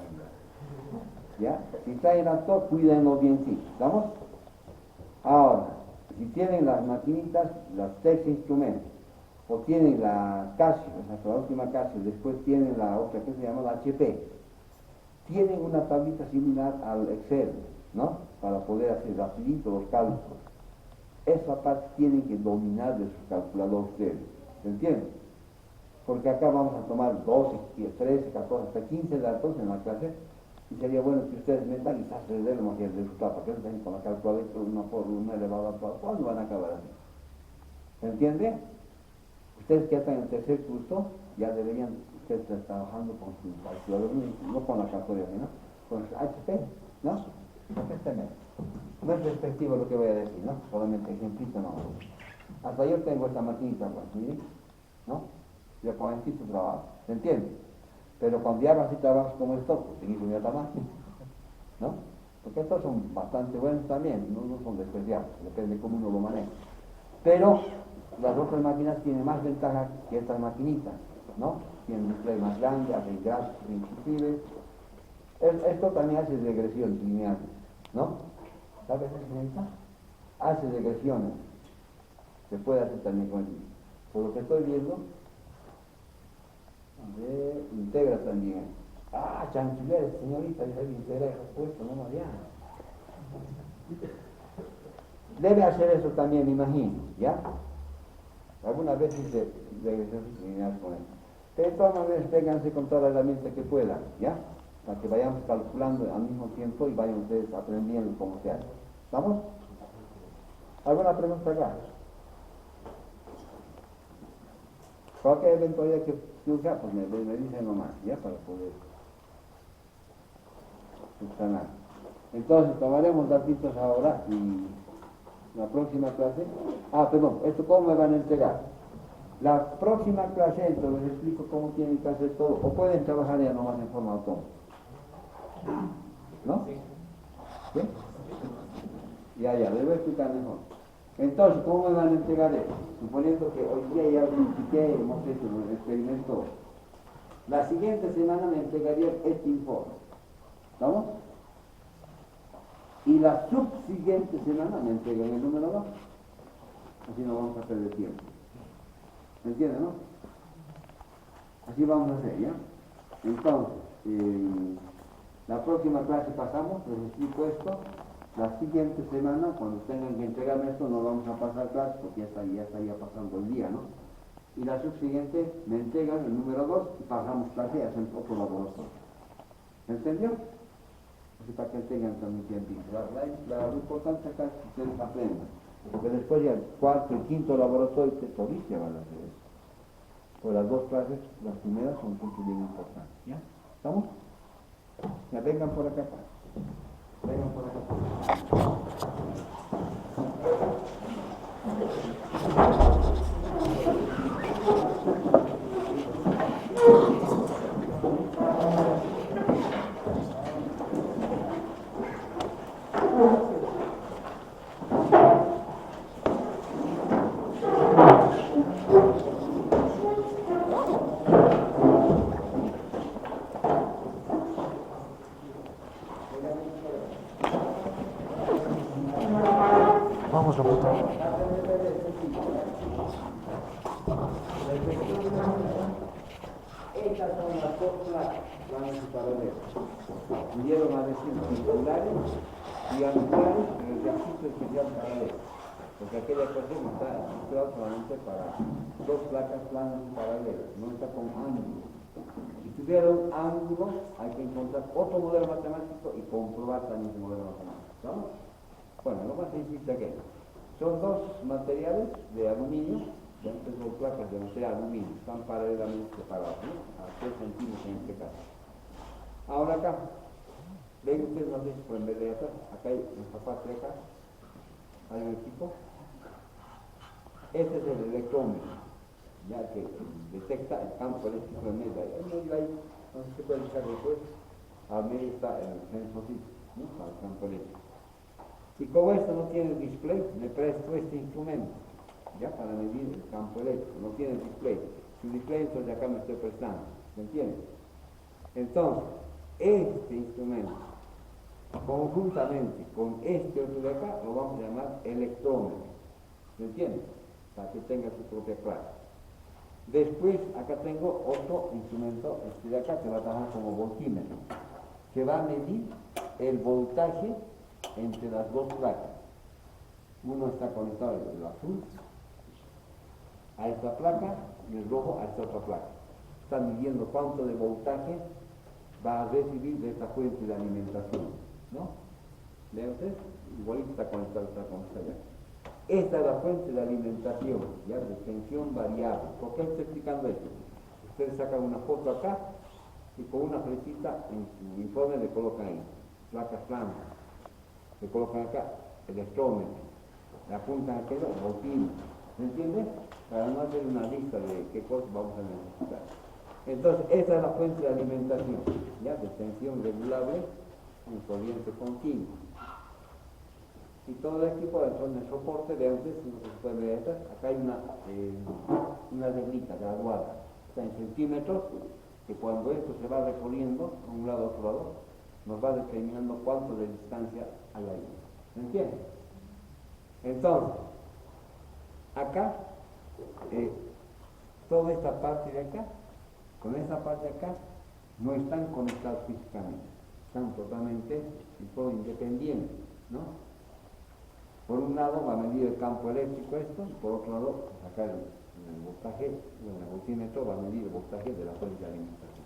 ¿Ya? Si traen actor, cuídenlo bien, sí. ¿Estamos? Ahora, si tienen las maquinitas, las Tex Instrumentos, o tienen la Casio, esa es la última Casio, después tienen la otra que se llama la HP, tienen una tablita similar al Excel, ¿no? Para poder hacer rapidito los cálculos. Esa parte tienen que dominar de su calculador ustedes, ¿se entiende? Porque acá vamos a tomar 12, 13, 14, hasta 15 datos en la clase, y sería bueno que ustedes metan y se den lo que el resultado, porque no están con la calculadora 1 por 1 elevado a 4, ¿cuándo van a acabar así? ¿Se entiende? Ustedes que están en el tercer curso, ya deberían ustedes estar trabajando con su calculador, no con la calculadora, ¿no? Con su HP, ¿no? No es despectivo lo que voy a decir, ¿no? Solamente ejemplito, no. Hasta yo tengo esta maquinita, pues, miren, ¿no? Yo con esto trabajo, ¿se entiende? Pero cuando ya hago así trabajos como esto, pues utilizo mi otra máquina, ¿no? Porque estos son bastante buenos también, no son despreciables, depende de cómo uno lo maneja. Pero las otras máquinas tienen más ventaja que estas maquinitas, ¿no? Tienen un display más grande, hacen gráficos inclusive. Esto también hace regresiones lineales, ¿no? ¿Sabes eso? Hace regresiones. Se puede hacer también con ello. Por lo que estoy viendo, integra también. Ah, chanchuleres, señorita, ya integra el puesto, no Mariana. Debe hacer eso también, me imagino, ¿ya? Algunas veces hice regresiones lineales con él. Pero de todas maneras, ténganse con toda la herramienta que puedan, ¿ya? Para que vayamos calculando al mismo tiempo y vayan ustedes aprendiendo cómo se hace. ¿Vamos? ¿Alguna pregunta acá? Cualquier eventualidad que surja, pues me dicen nomás, ¿ya? Para poder subsanar. Entonces, tomaremos datitos ahora y la próxima clase. Perdón, ¿esto cómo me van a entregar? La próxima clase, entonces les explico cómo tienen que hacer todo, o pueden trabajar ya nomás en forma autónoma. ¿No? ¿Sí? Ya, les voy a explicar mejor. Entonces, ¿cómo me van a entregar esto? Suponiendo que hoy día ya expliqué, hemos hecho el experimento. La siguiente semana me entregarían este informe. ¿Estamos? Y la subsiguiente semana me entregan el número 2. Así no vamos a perder tiempo. ¿Me entienden, no? Así vamos a hacer, ¿ya? Entonces, la próxima clase pasamos, les explico esto. La siguiente semana, cuando tengan que entregarme esto, no vamos a pasar clase porque ya estaría pasando el día, ¿no? Y la subsiguiente me entregan el número 2 y pasamos clase y hacen otro laboratorio. ¿Entendió? Así para que tengan también tiempo. Lo importante acá es que ustedes aprendan. Porque después ya el cuarto y quinto laboratorio te todavía van a hacer eso. Pues las dos clases, las primeras son siempre bien importantes. ¿Ya? ¿Estamos? Ya vengan por acá. Vengan por acá. Vamos, Raputa. Estas son las dos placas, planos y paralelos. Vinieron a decir circulares y angulares en el ejercicio especial paralelo. Porque aquella persona está estructurada solamente para dos placas planas y paralelas, no está con ángulo. Si tuviera un ángulo, hay que encontrar otro modelo matemático y comprobar también ese modelo matemático. ¿No? Bueno, lo más sencillo que son dos materiales de aluminio, entonces dos placas de material aluminio, están paralelamente separados, ¿no? A 3 centímetros en este caso. Ahora acá, ven ustedes no sé si pueden ver de acá, acá hay esta parte de acá, hay un equipo. Este es el electrómetro, ya que detecta el campo eléctrico en medio. Ahí, entonces se puede fijar después, a medio está el sensorcito, ¿no? Para el campo eléctrico. Y como esto no tiene display, me presto este instrumento. ya para medir el campo eléctrico, no tiene display. Sin display, entonces acá me estoy prestando, ¿me entiendes? Entonces, este instrumento, conjuntamente con este otro de acá, lo vamos a llamar electrómetro, ¿me entiendes? Para que tenga su propia clase. Después, acá tengo otro instrumento, este de acá, que va a trabajar como voltímetro, que va a medir el voltaje entre las dos placas. Uno está conectado, el azul, a esta placa, y el rojo a esta otra placa. Está midiendo cuánto de voltaje va a recibir de esta fuente de alimentación, ¿no? ¿Ven ustedes? Igualito está conectado, está conectado ya. Esta es la fuente de alimentación, ya, de tensión variable. ¿Por qué estoy explicando esto? Ustedes sacan una foto acá y con una flechita en su informe le colocan ahí, placas blancas, le colocan acá electrómetro, le apuntan aquello, voltímetro, ¿me entiendes? Para no hacer una lista de qué cosas vamos a necesitar. Entonces, esa es la fuente de alimentación, ya, de tensión regulable en corriente continua. Y todo el equipo de soporte de antes, no se puede ver estas, acá hay una reglita graduada, está en centímetros, que cuando esto se va recorriendo a un lado a otro lado, nos va determinando cuánto de distancia hay ahí. ¿Me entiendes? Entonces, acá, toda esta parte de acá, con esta parte de acá, no están conectados físicamente, están totalmente y todo independientes, ¿no? Por un lado va a medir el campo eléctrico esto, y por otro lado, pues acá el voltaje, el voltímetro va a medir el voltaje de la fuente de alimentación.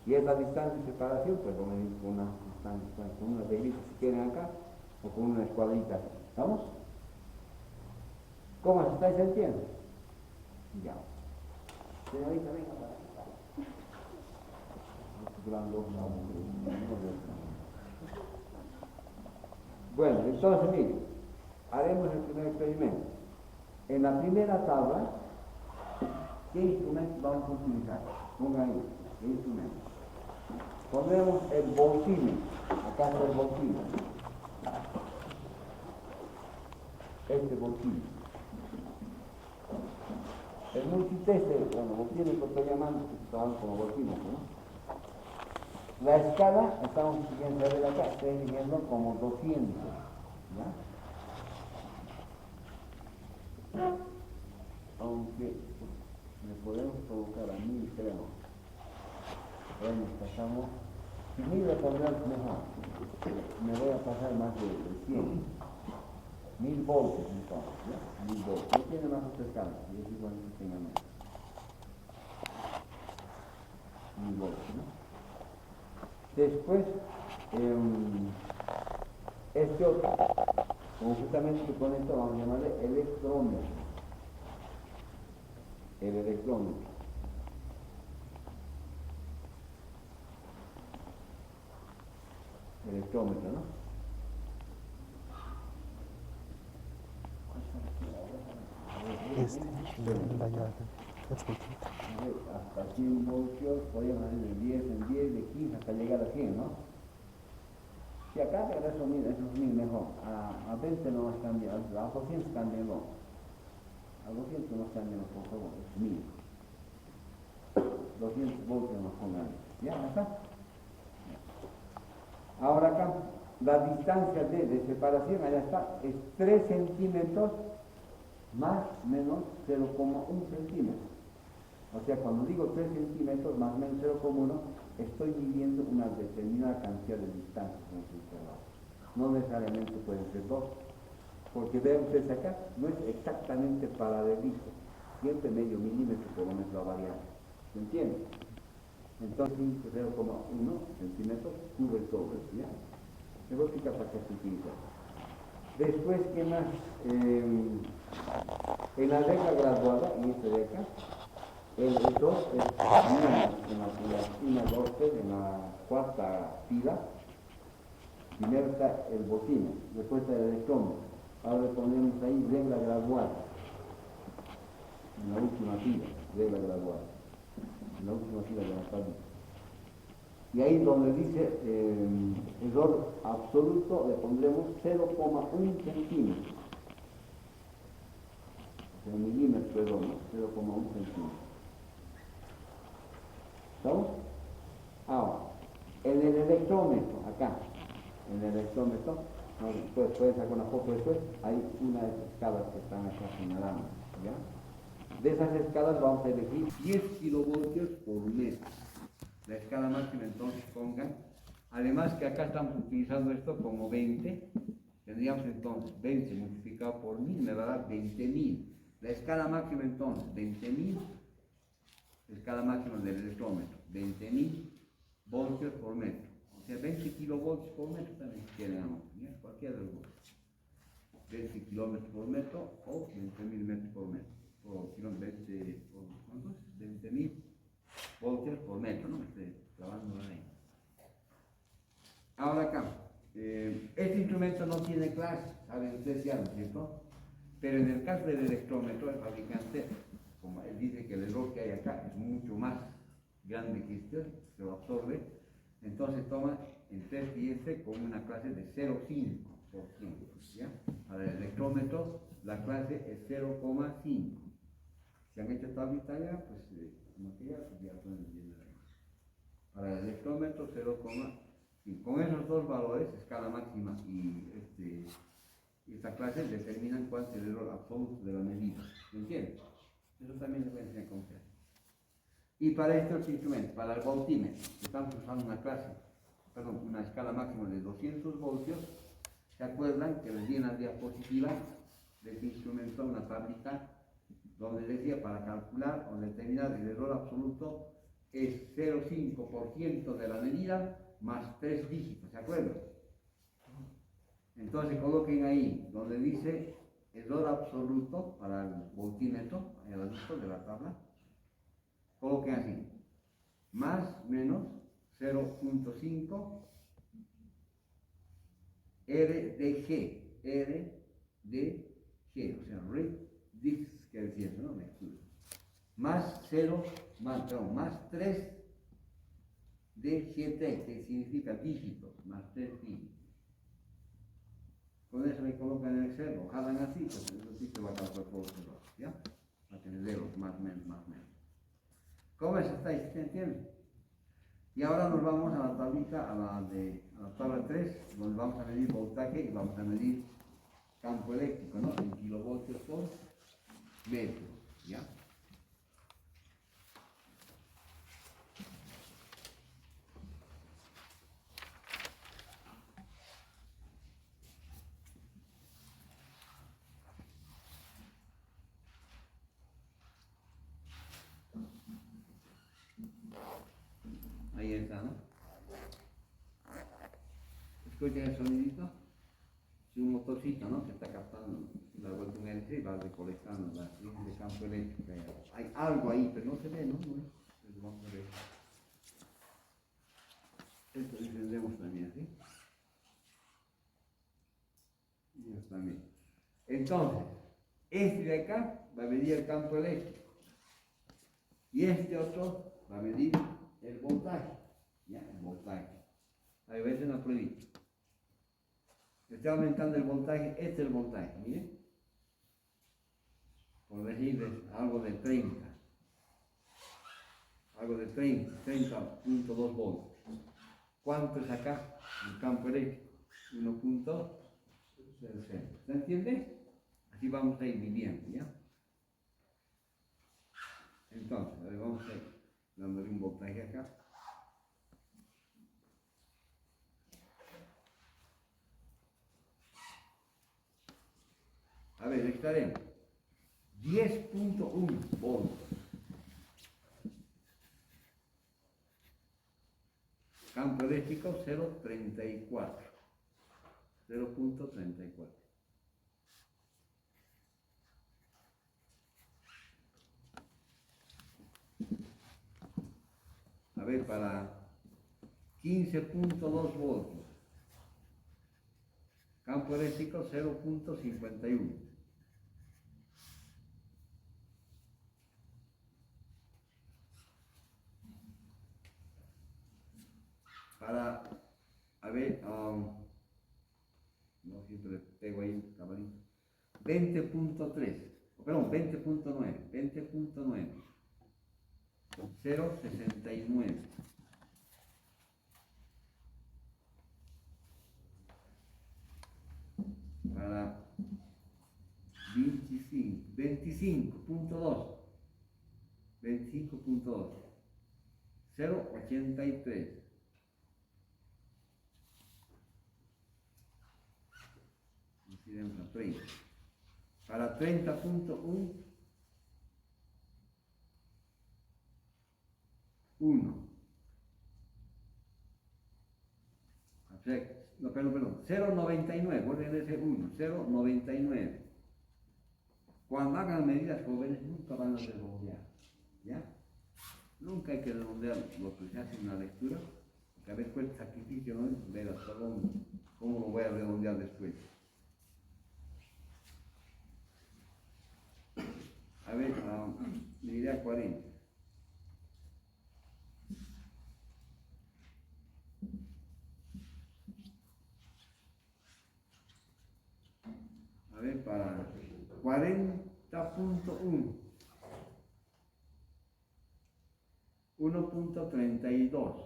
Y esa distancia de separación, pues lo medimos con una distancia, con una reglita si quieren acá, o con una escuadrita. ¿Vamos? ¿Cómo se estáis entendiendo? Ya. Señorita, venga para acá. Bueno, entonces miren, haremos el primer experimento. En la primera tabla, ¿qué instrumento vamos a utilizar? Pongan ahí, ¿qué instrumento? Pondremos el voltímetro, acá está el voltímetro. Este voltímetro. El multiteste, bueno, voltímetro estoy llamando, que estaban como voltímetro, ¿no? La escala, estamos siguiendo a ver acá, estoy midiendo como 200, ¿ya? Aunque le podemos colocar a 1000, creo. Bueno, pasamos, si 1000 le pondremos mejor, me voy a pasar más de 100. 1000 voltios entonces, ¿ya? 1000 voltios, no tiene más otra escala, y es igual que tenga más. 1000 voltios, ¿no? Después, este otro, conjuntamente con esto vamos a llamarle electrómetro. El electrómetro. Electrómetro, ¿no? La llave. Hasta 100 voltios, podríamos hacer de 10 en 10, de 15 hasta llegar a 100, ¿no? Si acá esos 1000 mejor, a 20 no más cambian, a 200 cambian, no. A 200 no cambian, por favor, es 1000. 200 voltios nos pongan. ¿Ya? ¿Acá? Ahora acá, la distancia de separación, allá está, es 3 centímetros más menos 0,1 centímetro. O sea, cuando digo 3 centímetros más menos 0,1, estoy midiendo una determinada cantidad de distancia con ese intervalo. No necesariamente pueden ser 2, porque vean ustedes acá, no es exactamente paralelito, siempre medio milímetro por lo menos la variable. ¿Se entiende? Entonces 0,1 centímetros cubre todo eso, ¿ya? Me voy a explicar para qué se utiliza. Después, ¿qué más? En la regla graduada, en esta de acá, el 2 es en la esquina 2, en la cuarta fila. Primero está el voltímetro, después está el electrómetro. Ahora le ponemos ahí regla graduada. En la última fila, regla graduada. En la última fila de la tabla. Y ahí donde dice error absoluto, le pondremos 0,1 centímetro. el milímetro, perdón, ¿no? 0,1 centímetro. ¿Estamos? Ahora, en el electrómetro, acá, en el electrómetro, ¿no? Puedes sacar una foto después, hay una de las escalas que están acá señalando, ¿ya? De esas escalas vamos a elegir 10 kilovoltios por metro. La escala máxima entonces pongan, además que acá estamos utilizando esto como 20, tendríamos entonces 20 multiplicado por 1000 me va a dar 20.000. La escala máxima entonces, 20.000, escala máxima del electrómetro, 20.000 voltios por metro. O sea, 20 kilovoltios por metro también si quieren, ¿ya? Cualquiera de los dos. 20 kilómetros por metro o 20.000 metros por metro. O 20.000 voltios por metro, no me estoy clavando ahí. Ahora acá, este instrumento no tiene clase, saben ustedes ya, ¿no es cierto? Pero en el caso del electrómetro, el fabricante, como él dice que el error que hay acá es mucho más grande que este, se lo absorbe, entonces toma el test y este con una clase de 0,5%, ¿ya? Para el electrómetro la clase es 0,5. Si han hecho tablita ya, pues como que ya pueden entender ahí. Para el electrómetro 0,5. Con esos dos valores, escala máxima y esta clase determinan cuál es el error absoluto de la medida. ¿Me entiendes? Eso también se puede enseñar con clase. Y para estos instrumentos, para el voltímetro, estamos usando una escala máxima de 200 voltios. ¿Se acuerdan que les di en la diapositiva de este instrumento una tablita donde decía para calcular o determinar el error absoluto es 0,5% de la medida más 3 dígitos, ¿se acuerdan? Entonces coloquen ahí donde dice error absoluto para el voltímetro, ahí al lado de la tabla, coloquen así, más menos 0,5 R de G, o sea, Dix, que decía eso, ¿no? Más 3 de GT, que significa dígitos, más 3 dígitos. Con eso le colocan en el Excel, lo jalan así, pues eso sí se va a calcular por los errores, ¿ya? Va a tener zeros, más menos. ¿Cómo es esta? ¿Se entiende? Y ahora nos vamos a la tablita, a la tabla 3, donde vamos a medir voltaje y vamos a medir campo eléctrico, ¿no? En kilovoltios por metro, ¿ya? Ahí está, ¿no? Escuchen el sonidito. Es un motorcito, ¿no? Que está captando la vuelta eléctrica y va recolectando las líneas de campo eléctrico. Hay algo ahí, pero no se ve, ¿no? Entonces vamos a ver. Esto encendemos también, ¿sí? Y esto también. Entonces, este de acá va a medir el campo eléctrico. Y este otro va a medir el voltaje. ¿Ya? El voltaje. Ahí va a ser una pruebita. Está aumentando el voltaje, este es el voltaje, miren. Por decirles algo de 30. Algo de 30.2 voltios. ¿Cuánto es acá? El campo eléctrico. 1.00. ¿Se entiende? Así vamos a ir midiendo, ¿ya? Entonces, a ver, vamos a ir dándole un voltaje acá. A ver, estaremos 10.1 voltios. Campo eléctrico 0.34. 0.34. A ver, para 15.2 voltios. Campo eléctrico 0.51. Para, a ver, no siempre pego ahí, cabalito. 20.3. perdón, 20.9, 20.9, 0.69. Para 25, 25.2, 25.2, 0.83. Iremos a 30. Para 30.1, 1. No, perdón, 0.99, vuelven a ser 1, 0.99. Cuando hagan medidas jóvenes, nunca van a redondear, ¿ya? Nunca hay que redondear lo que se hace en la lectura, porque a ver cuál sacrificio, ¿no? Ver hasta dónde, cómo lo voy a redondear después. A ver, le diré a 40. A ver, para 40.1, 1.32.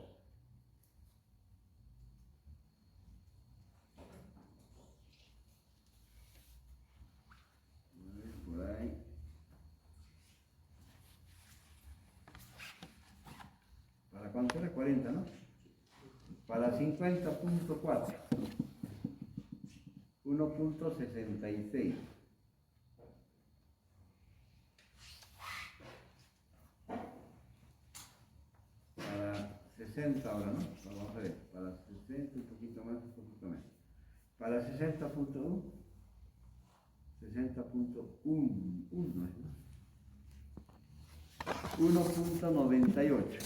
A ver, por ahí. ¿Para cuánto era? 40, ¿no? Para 50.4. 1.66. Para 60 ahora, ¿no? Vamos a ver, para 60, un poquito más, un poquito menos. Para 60.1, 60.1, 1.98.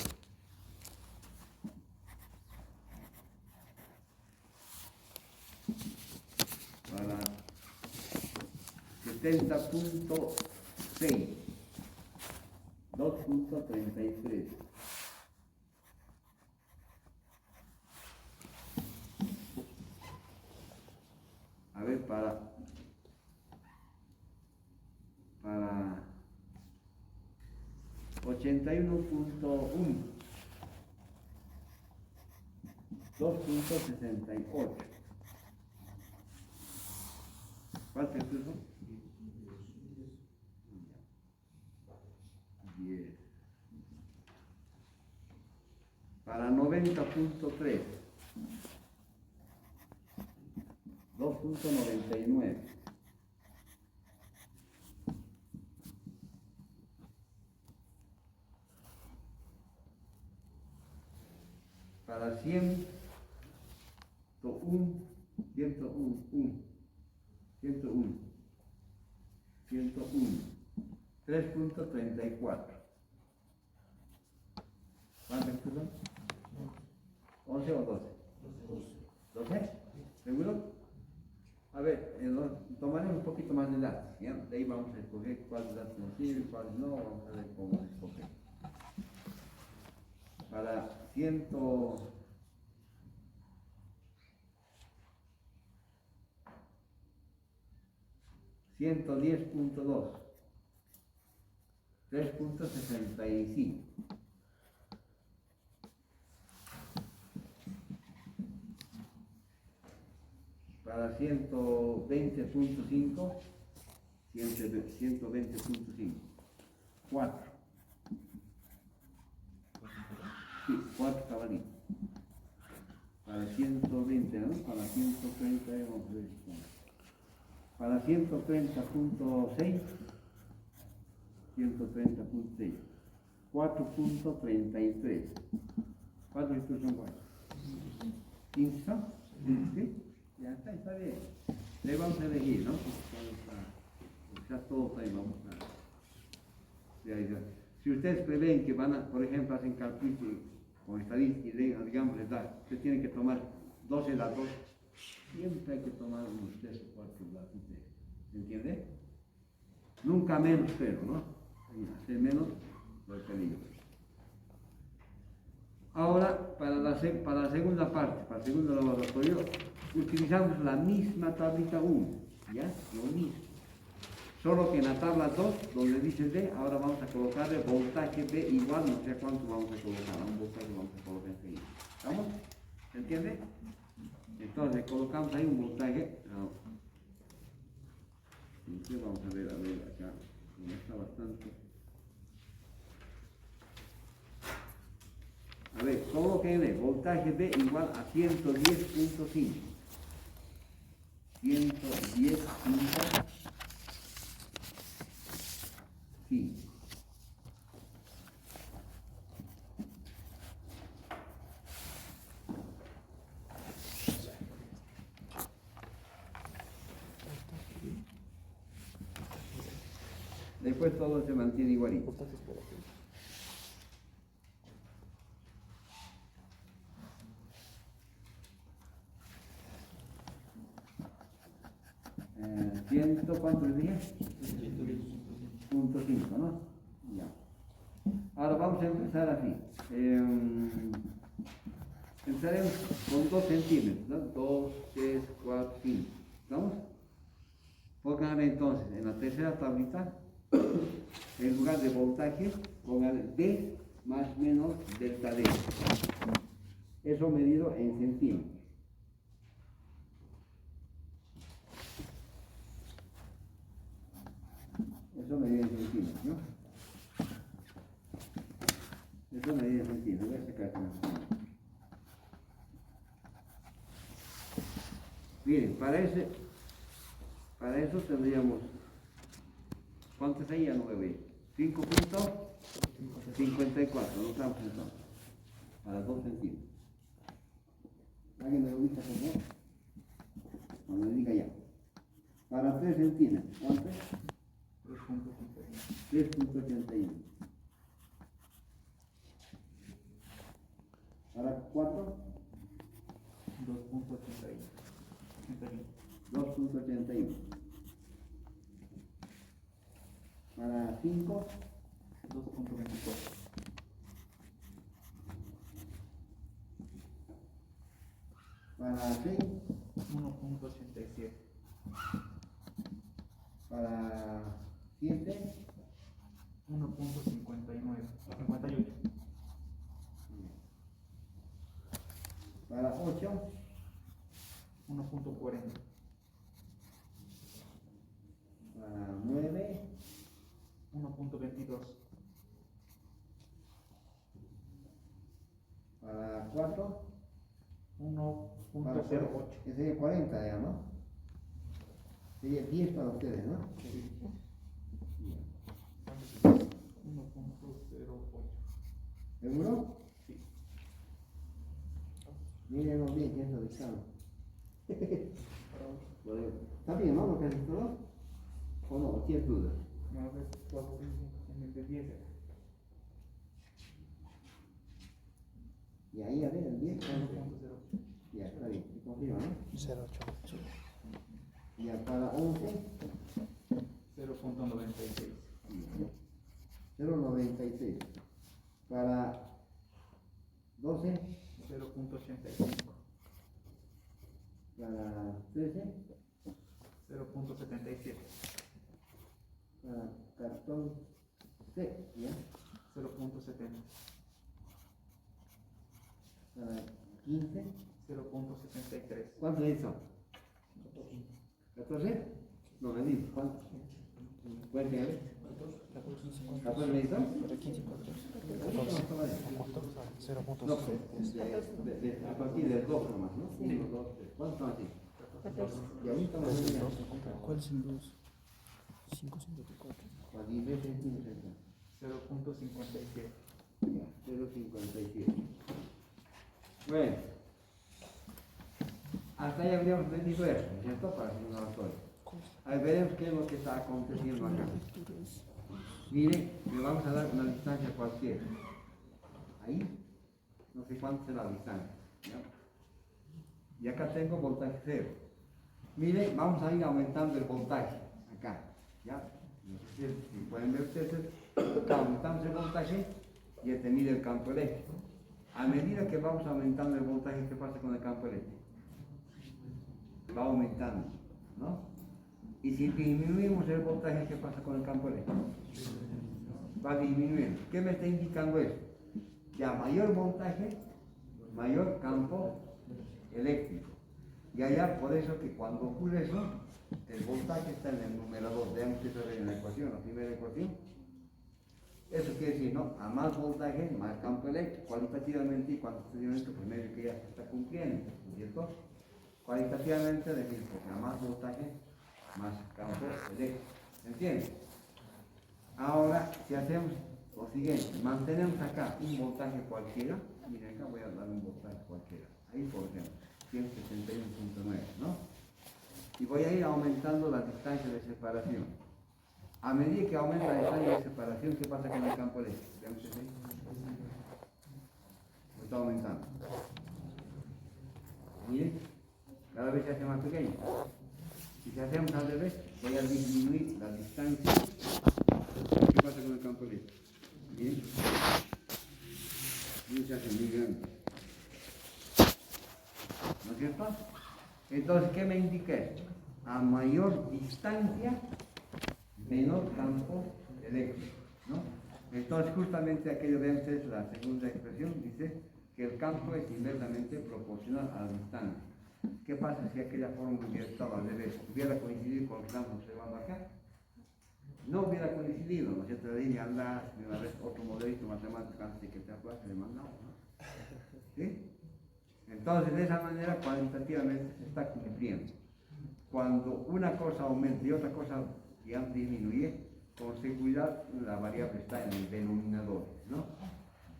Para 70.6, 2.33. A ver, para 81.1, 2.68. ¿Cuánto es eso? 10. Para 90.3, 2.99. Para 101, 3.34. ¿Cuántos son? 11 o 12. 12. ¿Seguro? A ver, tomaremos un poquito más de datos, ¿ya? De ahí vamos a escoger cuáles datos nos sirven, cuáles no, vamos a ver cómo escoger. Para 110.2, 3.65. Para 120.5, 120.5, 4. Sí, 4 cabalitos. Para 120, ¿no? Para 130, vamos a ver. Para 130.6, 130.6, 4.33. ¿Cuántos estos son cuántos? 15, ¿no? ¿Sí? Ya está bien. Le vamos a elegir, ¿no? Ya todo está ahí, vamos a... Si ustedes prevén que van a, por ejemplo, hacen cálculos con estadística y digamos, usted tiene que tomar 12 datos, siempre hay que tomar unos 3 o 4 datos. ¿Se entiende? Nunca menos 0, ¿no? Hacer menos lo peligro. Ahora, para la segunda parte, para el segundo laboratorio, utilizamos la misma tablita 1, ¿ya? Lo mismo. Solo que en la tabla 2, donde dice D, ahora vamos a colocarle voltaje B igual, no sé cuánto vamos a colocar, a un voltaje vamos a colocar enseguida. ¿Estamos? ¿Se entiende? Entonces colocamos ahí un voltaje. Entonces vamos a ver acá, como está bastante. A ver, colóquenle voltaje B igual a 110.5. 110.5. Después todo se mantiene igualito. ¿Cuánto les dije? 100.5, ¿no? Ya. Ahora vamos a empezar así. Empezaremos con 2 centímetros, ¿no? 2, 3, 4, 5. ¿Estamos? Pongan entonces en la tercera tablita, en lugar de voltaje, pongan D más menos delta D. Eso medido en centímetros. Eso medida en centímetros, ¿no? Eso medida en centímetros. Voy a sacar esto. Miren, para eso tendríamos, ¿cuántos hay? Ya no me veo. 5.54, lo usamos entonces, para 2 centímetros. ¿Alguien me lo dice, por favor? No me diga ya. Para 3 centímetros, ¿cuánto? 3.81. Para 4, 2.81. Para 5, 2.24. para 6, 1.87. para 7, 1.59. 58. para 8, 1.40. para 9, 1.22. para 4, 1.08. que sería 40 ya, ¿no? Sería 10 para ustedes, ¿no? 1.08. ¿Seguro? Sí. Mírenlo bien, que es lo dictado. ¿Está bien, no? Lo que has visto, ¿no? ¿O no? ¿Tienes dudas? No, es 4 en el de 10. Y ahí, a ver, el 10. 1.08. Ya, está bien. Se confirma, ¿no? 0.8. Ya, para 11, 0.96. 0.96. Para 12, 0.85. para 13, 0.77. para 14, ¿ya? 0.70. Para 15, 0.73. ¿cuánto hizo? 14. No, me dijo, ¿cuánto? Cuéntame, a ver. 14 me hizo. 0.6. A partir del 2 nomás, ¿no? 1, 2, 3. ¿Cuántos están así? Y ahí estamos en el ¿Cuál es el 2? 5.54. para 10 centímetros. 0.57. Ya, 0.57. Bueno, hasta ahí habríamos entendido eso, ¿cierto? Para hacer una historia. Ahí veremos qué es lo que está aconteciendo acá. Mire, le vamos a dar una distancia cualquiera. Ahí, no sé cuánto será la distancia. ¿Ya? Y acá tengo voltaje 0. Mire, vamos a ir aumentando el voltaje. Acá, ¿ya? No sé si pueden ver ustedes, acá aumentamos el voltaje y este mide el campo eléctrico. A medida que vamos aumentando el voltaje, ¿qué pasa con el campo eléctrico? Va aumentando, ¿no? Y si disminuimos el voltaje, ¿qué pasa con el campo eléctrico? Va disminuyendo. ¿Qué me está indicando eso? Ya mayor voltaje, mayor campo eléctrico. Y allá, por eso que cuando ocurre eso, el voltaje está en el numerador. Veamos que eso es en la ecuación, la primera ecuación. Eso quiere decir, ¿no? A más voltaje, más campo eléctrico. Cualitativamente y cuantitativamente, pues medio que ya se está cumpliendo, ¿cierto? Cualitativamente, decir, porque a más voltaje, más campo eléctrico. ¿Entiendes? Ahora, si hacemos lo siguiente, mantenemos acá un voltaje cualquiera, miren acá voy a dar un voltaje cualquiera, ahí por ejemplo, 161.9, ¿no? Y voy a ir aumentando la distancia de separación. A medida que aumenta la distancia de separación, ¿qué pasa con el campo eléctrico? ¿Veamos que sí? Está aumentando. Miren, cada vez se hace más pequeño. Si hacemos al revés, voy a disminuir la distancia. ¿Qué pasa con el campo eléctrico? Miren, se hace muy grande. ¿No es cierto? Entonces, ¿qué me indica esto? A mayor distancia, menor campo eléctrico, ¿no? Entonces, justamente aquello de antes, la segunda expresión, dice que el campo es inversamente proporcional a la distancia. ¿Qué pasa si aquella fórmula hubiera estado al revés? ¿Hubiera coincidido con lo que estamos observando acá? No hubiera coincidido, ¿no es cierto? De ahí andas de una vez otro modelito matemático antes de que te aplace, le mandamos, ¿no? ¿Sí? Entonces, de esa manera, cuantitativamente se está cumpliendo. Cuando una cosa aumenta y otra cosa ya disminuye, con seguridad la variable está en el denominador, ¿no?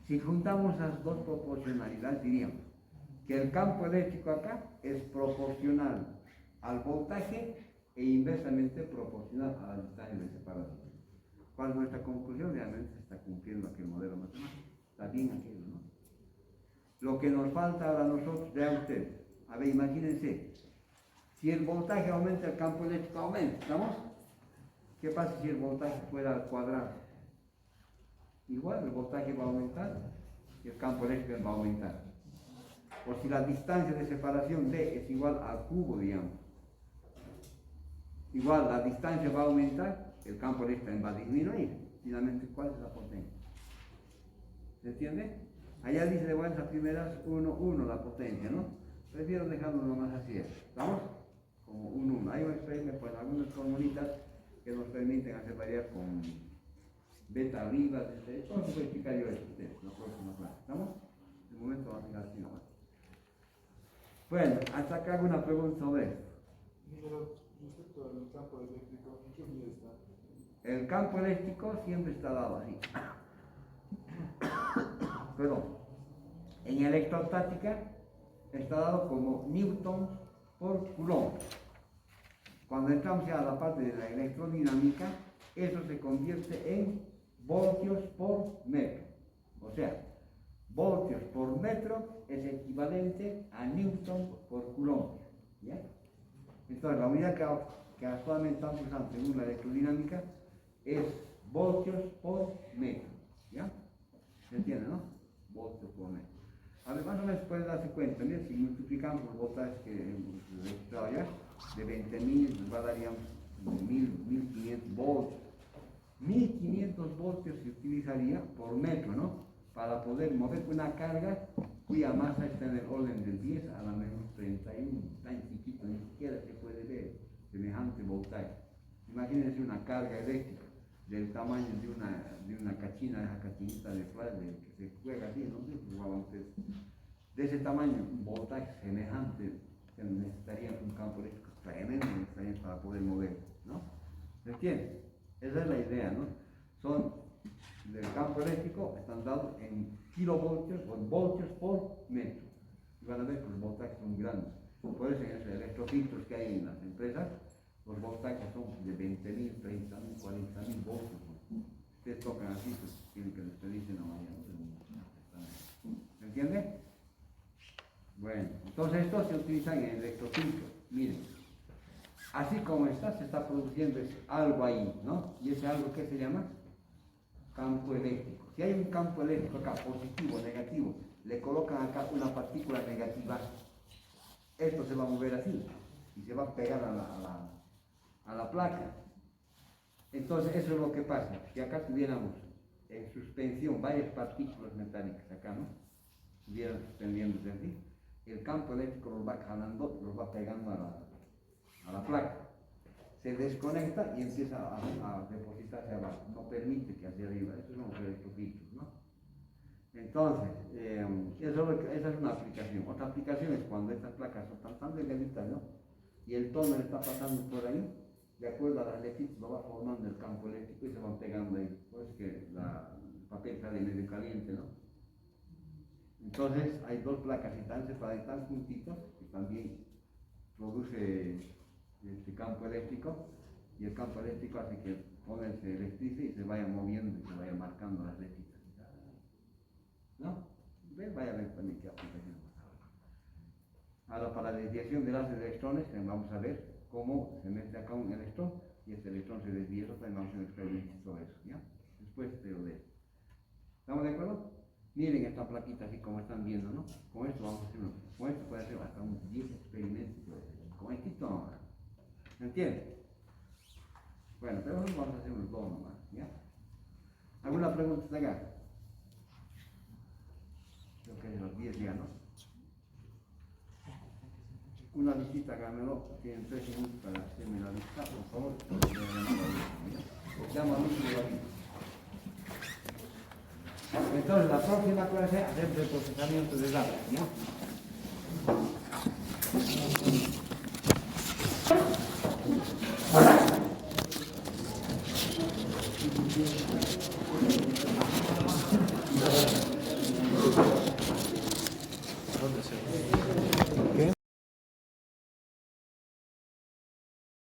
Si juntamos las dos proporcionalidades, diríamos que el campo eléctrico acá es proporcional al voltaje e inversamente proporcional a la distancia de separación. ¿Cuál es nuestra conclusión? Realmente se está cumpliendo aquel modelo matemático. Está bien aquello, ¿no? Lo que nos falta ahora a nosotros, vean ustedes. A ver, imagínense. Si el voltaje aumenta, el campo eléctrico aumenta, ¿estamos? ¿Qué pasa si el voltaje fuera al cuadrado? Igual el voltaje va a aumentar y el campo eléctrico va a aumentar. O si la distancia de separación D es igual al cubo, digamos. Igual la distancia va a aumentar, el campo eléctrico va a disminuir. Finalmente, ¿cuál es la potencia? ¿Se entiende? Allá dice de buenas a primeras 1 la potencia, ¿no? Prefiero dejarlo nomás así, ¿estamos? Como 1. Hay un experimento, pues algunas formulitas que nos permiten hacer variar con beta arriba, todo voy a explicar yo esto a ustedes, la próxima clase, ¿estamos? De momento vamos a dejar así nomás. Bueno, hasta acá hago una pregunta sobre esto. Pero respecto al campo eléctrico, ¿en qué unidad está? El campo eléctrico siempre está dado así. Perdón. En electrostática está dado como newtons por coulomb. Cuando entramos ya a la parte de la electrodinámica, eso se convierte en voltios por metro. O sea, voltios por metro es equivalente a newton por coulomb. ¿Ya? Entonces, la unidad que actualmente estamos usando según la electrodinámica es voltios por metro. ¿Ya? ¿Se entiende, no? Voltios por metro. A ver, más o menos pueden darse cuenta, mira, si multiplicamos los voltajes que hemos registrado ya, de 20.000 nos va a dar ya 1.500 voltios. 1.500 voltios se utilizaría por metro, ¿no? Para poder mover una carga cuya masa está en el orden del 10 a la menos 31, tan chiquito, ni siquiera se puede ver semejante voltaje. Imagínense una carga eléctrica del tamaño de una cachina, esa cachinita de plástico que se juega así, ¿no? De ese tamaño, un voltaje semejante, se necesitaría un campo eléctrico tremendo para poder mover, ¿no? ¿Se entiende? Esa es la idea, ¿no? Son del campo eléctrico, están dados en kilovoltios o voltios por metro. Y van a ver que los voltajes son grandes. Por eso en esos electrofiltros que hay en las empresas, los voltajes son de 20.000, 30.000, 40.000 voltios. Ustedes tocan así, pues tienen que despedirse en la mañana. ¿Se entiende? Bueno, entonces estos se utilizan en electrofiltros. Miren, así como está, se está produciendo algo ahí, ¿no? Y ese algo, ¿qué se llama? Campo eléctrico. Si hay un campo eléctrico acá, positivo, negativo, le colocan acá una partícula negativa, esto se va a mover así y se va a pegar a la placa. Entonces eso es lo que pasa, si acá tuviéramos en suspensión varias partículas metálicas acá, ¿no? Estuvieran suspendiéndose así, el campo eléctrico los va jalando, los va pegando a la placa. Se desconecta y empieza a depositarse abajo, no permite que hacia arriba, esos son los electrofiltros, ¿no? Entonces, esa es una aplicación. Otra aplicación es cuando estas placas son tan delgaditas, ¿no? Y el tóner está pasando por ahí, de acuerdo a las electricidades, lo va formando el campo eléctrico y se van pegando ahí. Pues que el papel sale medio caliente, ¿no? Entonces, hay dos placas y tan separadas y tan juntitas que también produce este campo eléctrico, y el campo eléctrico hace que el tóner se electrice y se vaya moviendo y se vaya marcando las electricidades. ¿No? Vaya a ver también qué aplicación. Ahora, para la desviación de las electrones, vamos a ver cómo se mete acá un electrón y este electrón se desvía. Eso también vamos a experimentar sobre eso, ¿ya? Después te lo dejo. ¿Estamos de acuerdo? Miren esta plaquita así como están viendo, ¿no? Con esto vamos a hacer con esto puede hacer hasta un 10 experimentos. Con esto no. ¿Me entiendes? Bueno, pero vamos a hacer unos dos nomás, ¿ya? ¿Alguna pregunta hasta acá? Creo que es los 10 ya, ¿no? Una visita, Carmelo, tienen 3 minutos para hacerme la visita, por favor. Llamo a mí y lo aviso. Entonces, la próxima clase hacemos el procesamiento de datos, ¿ya?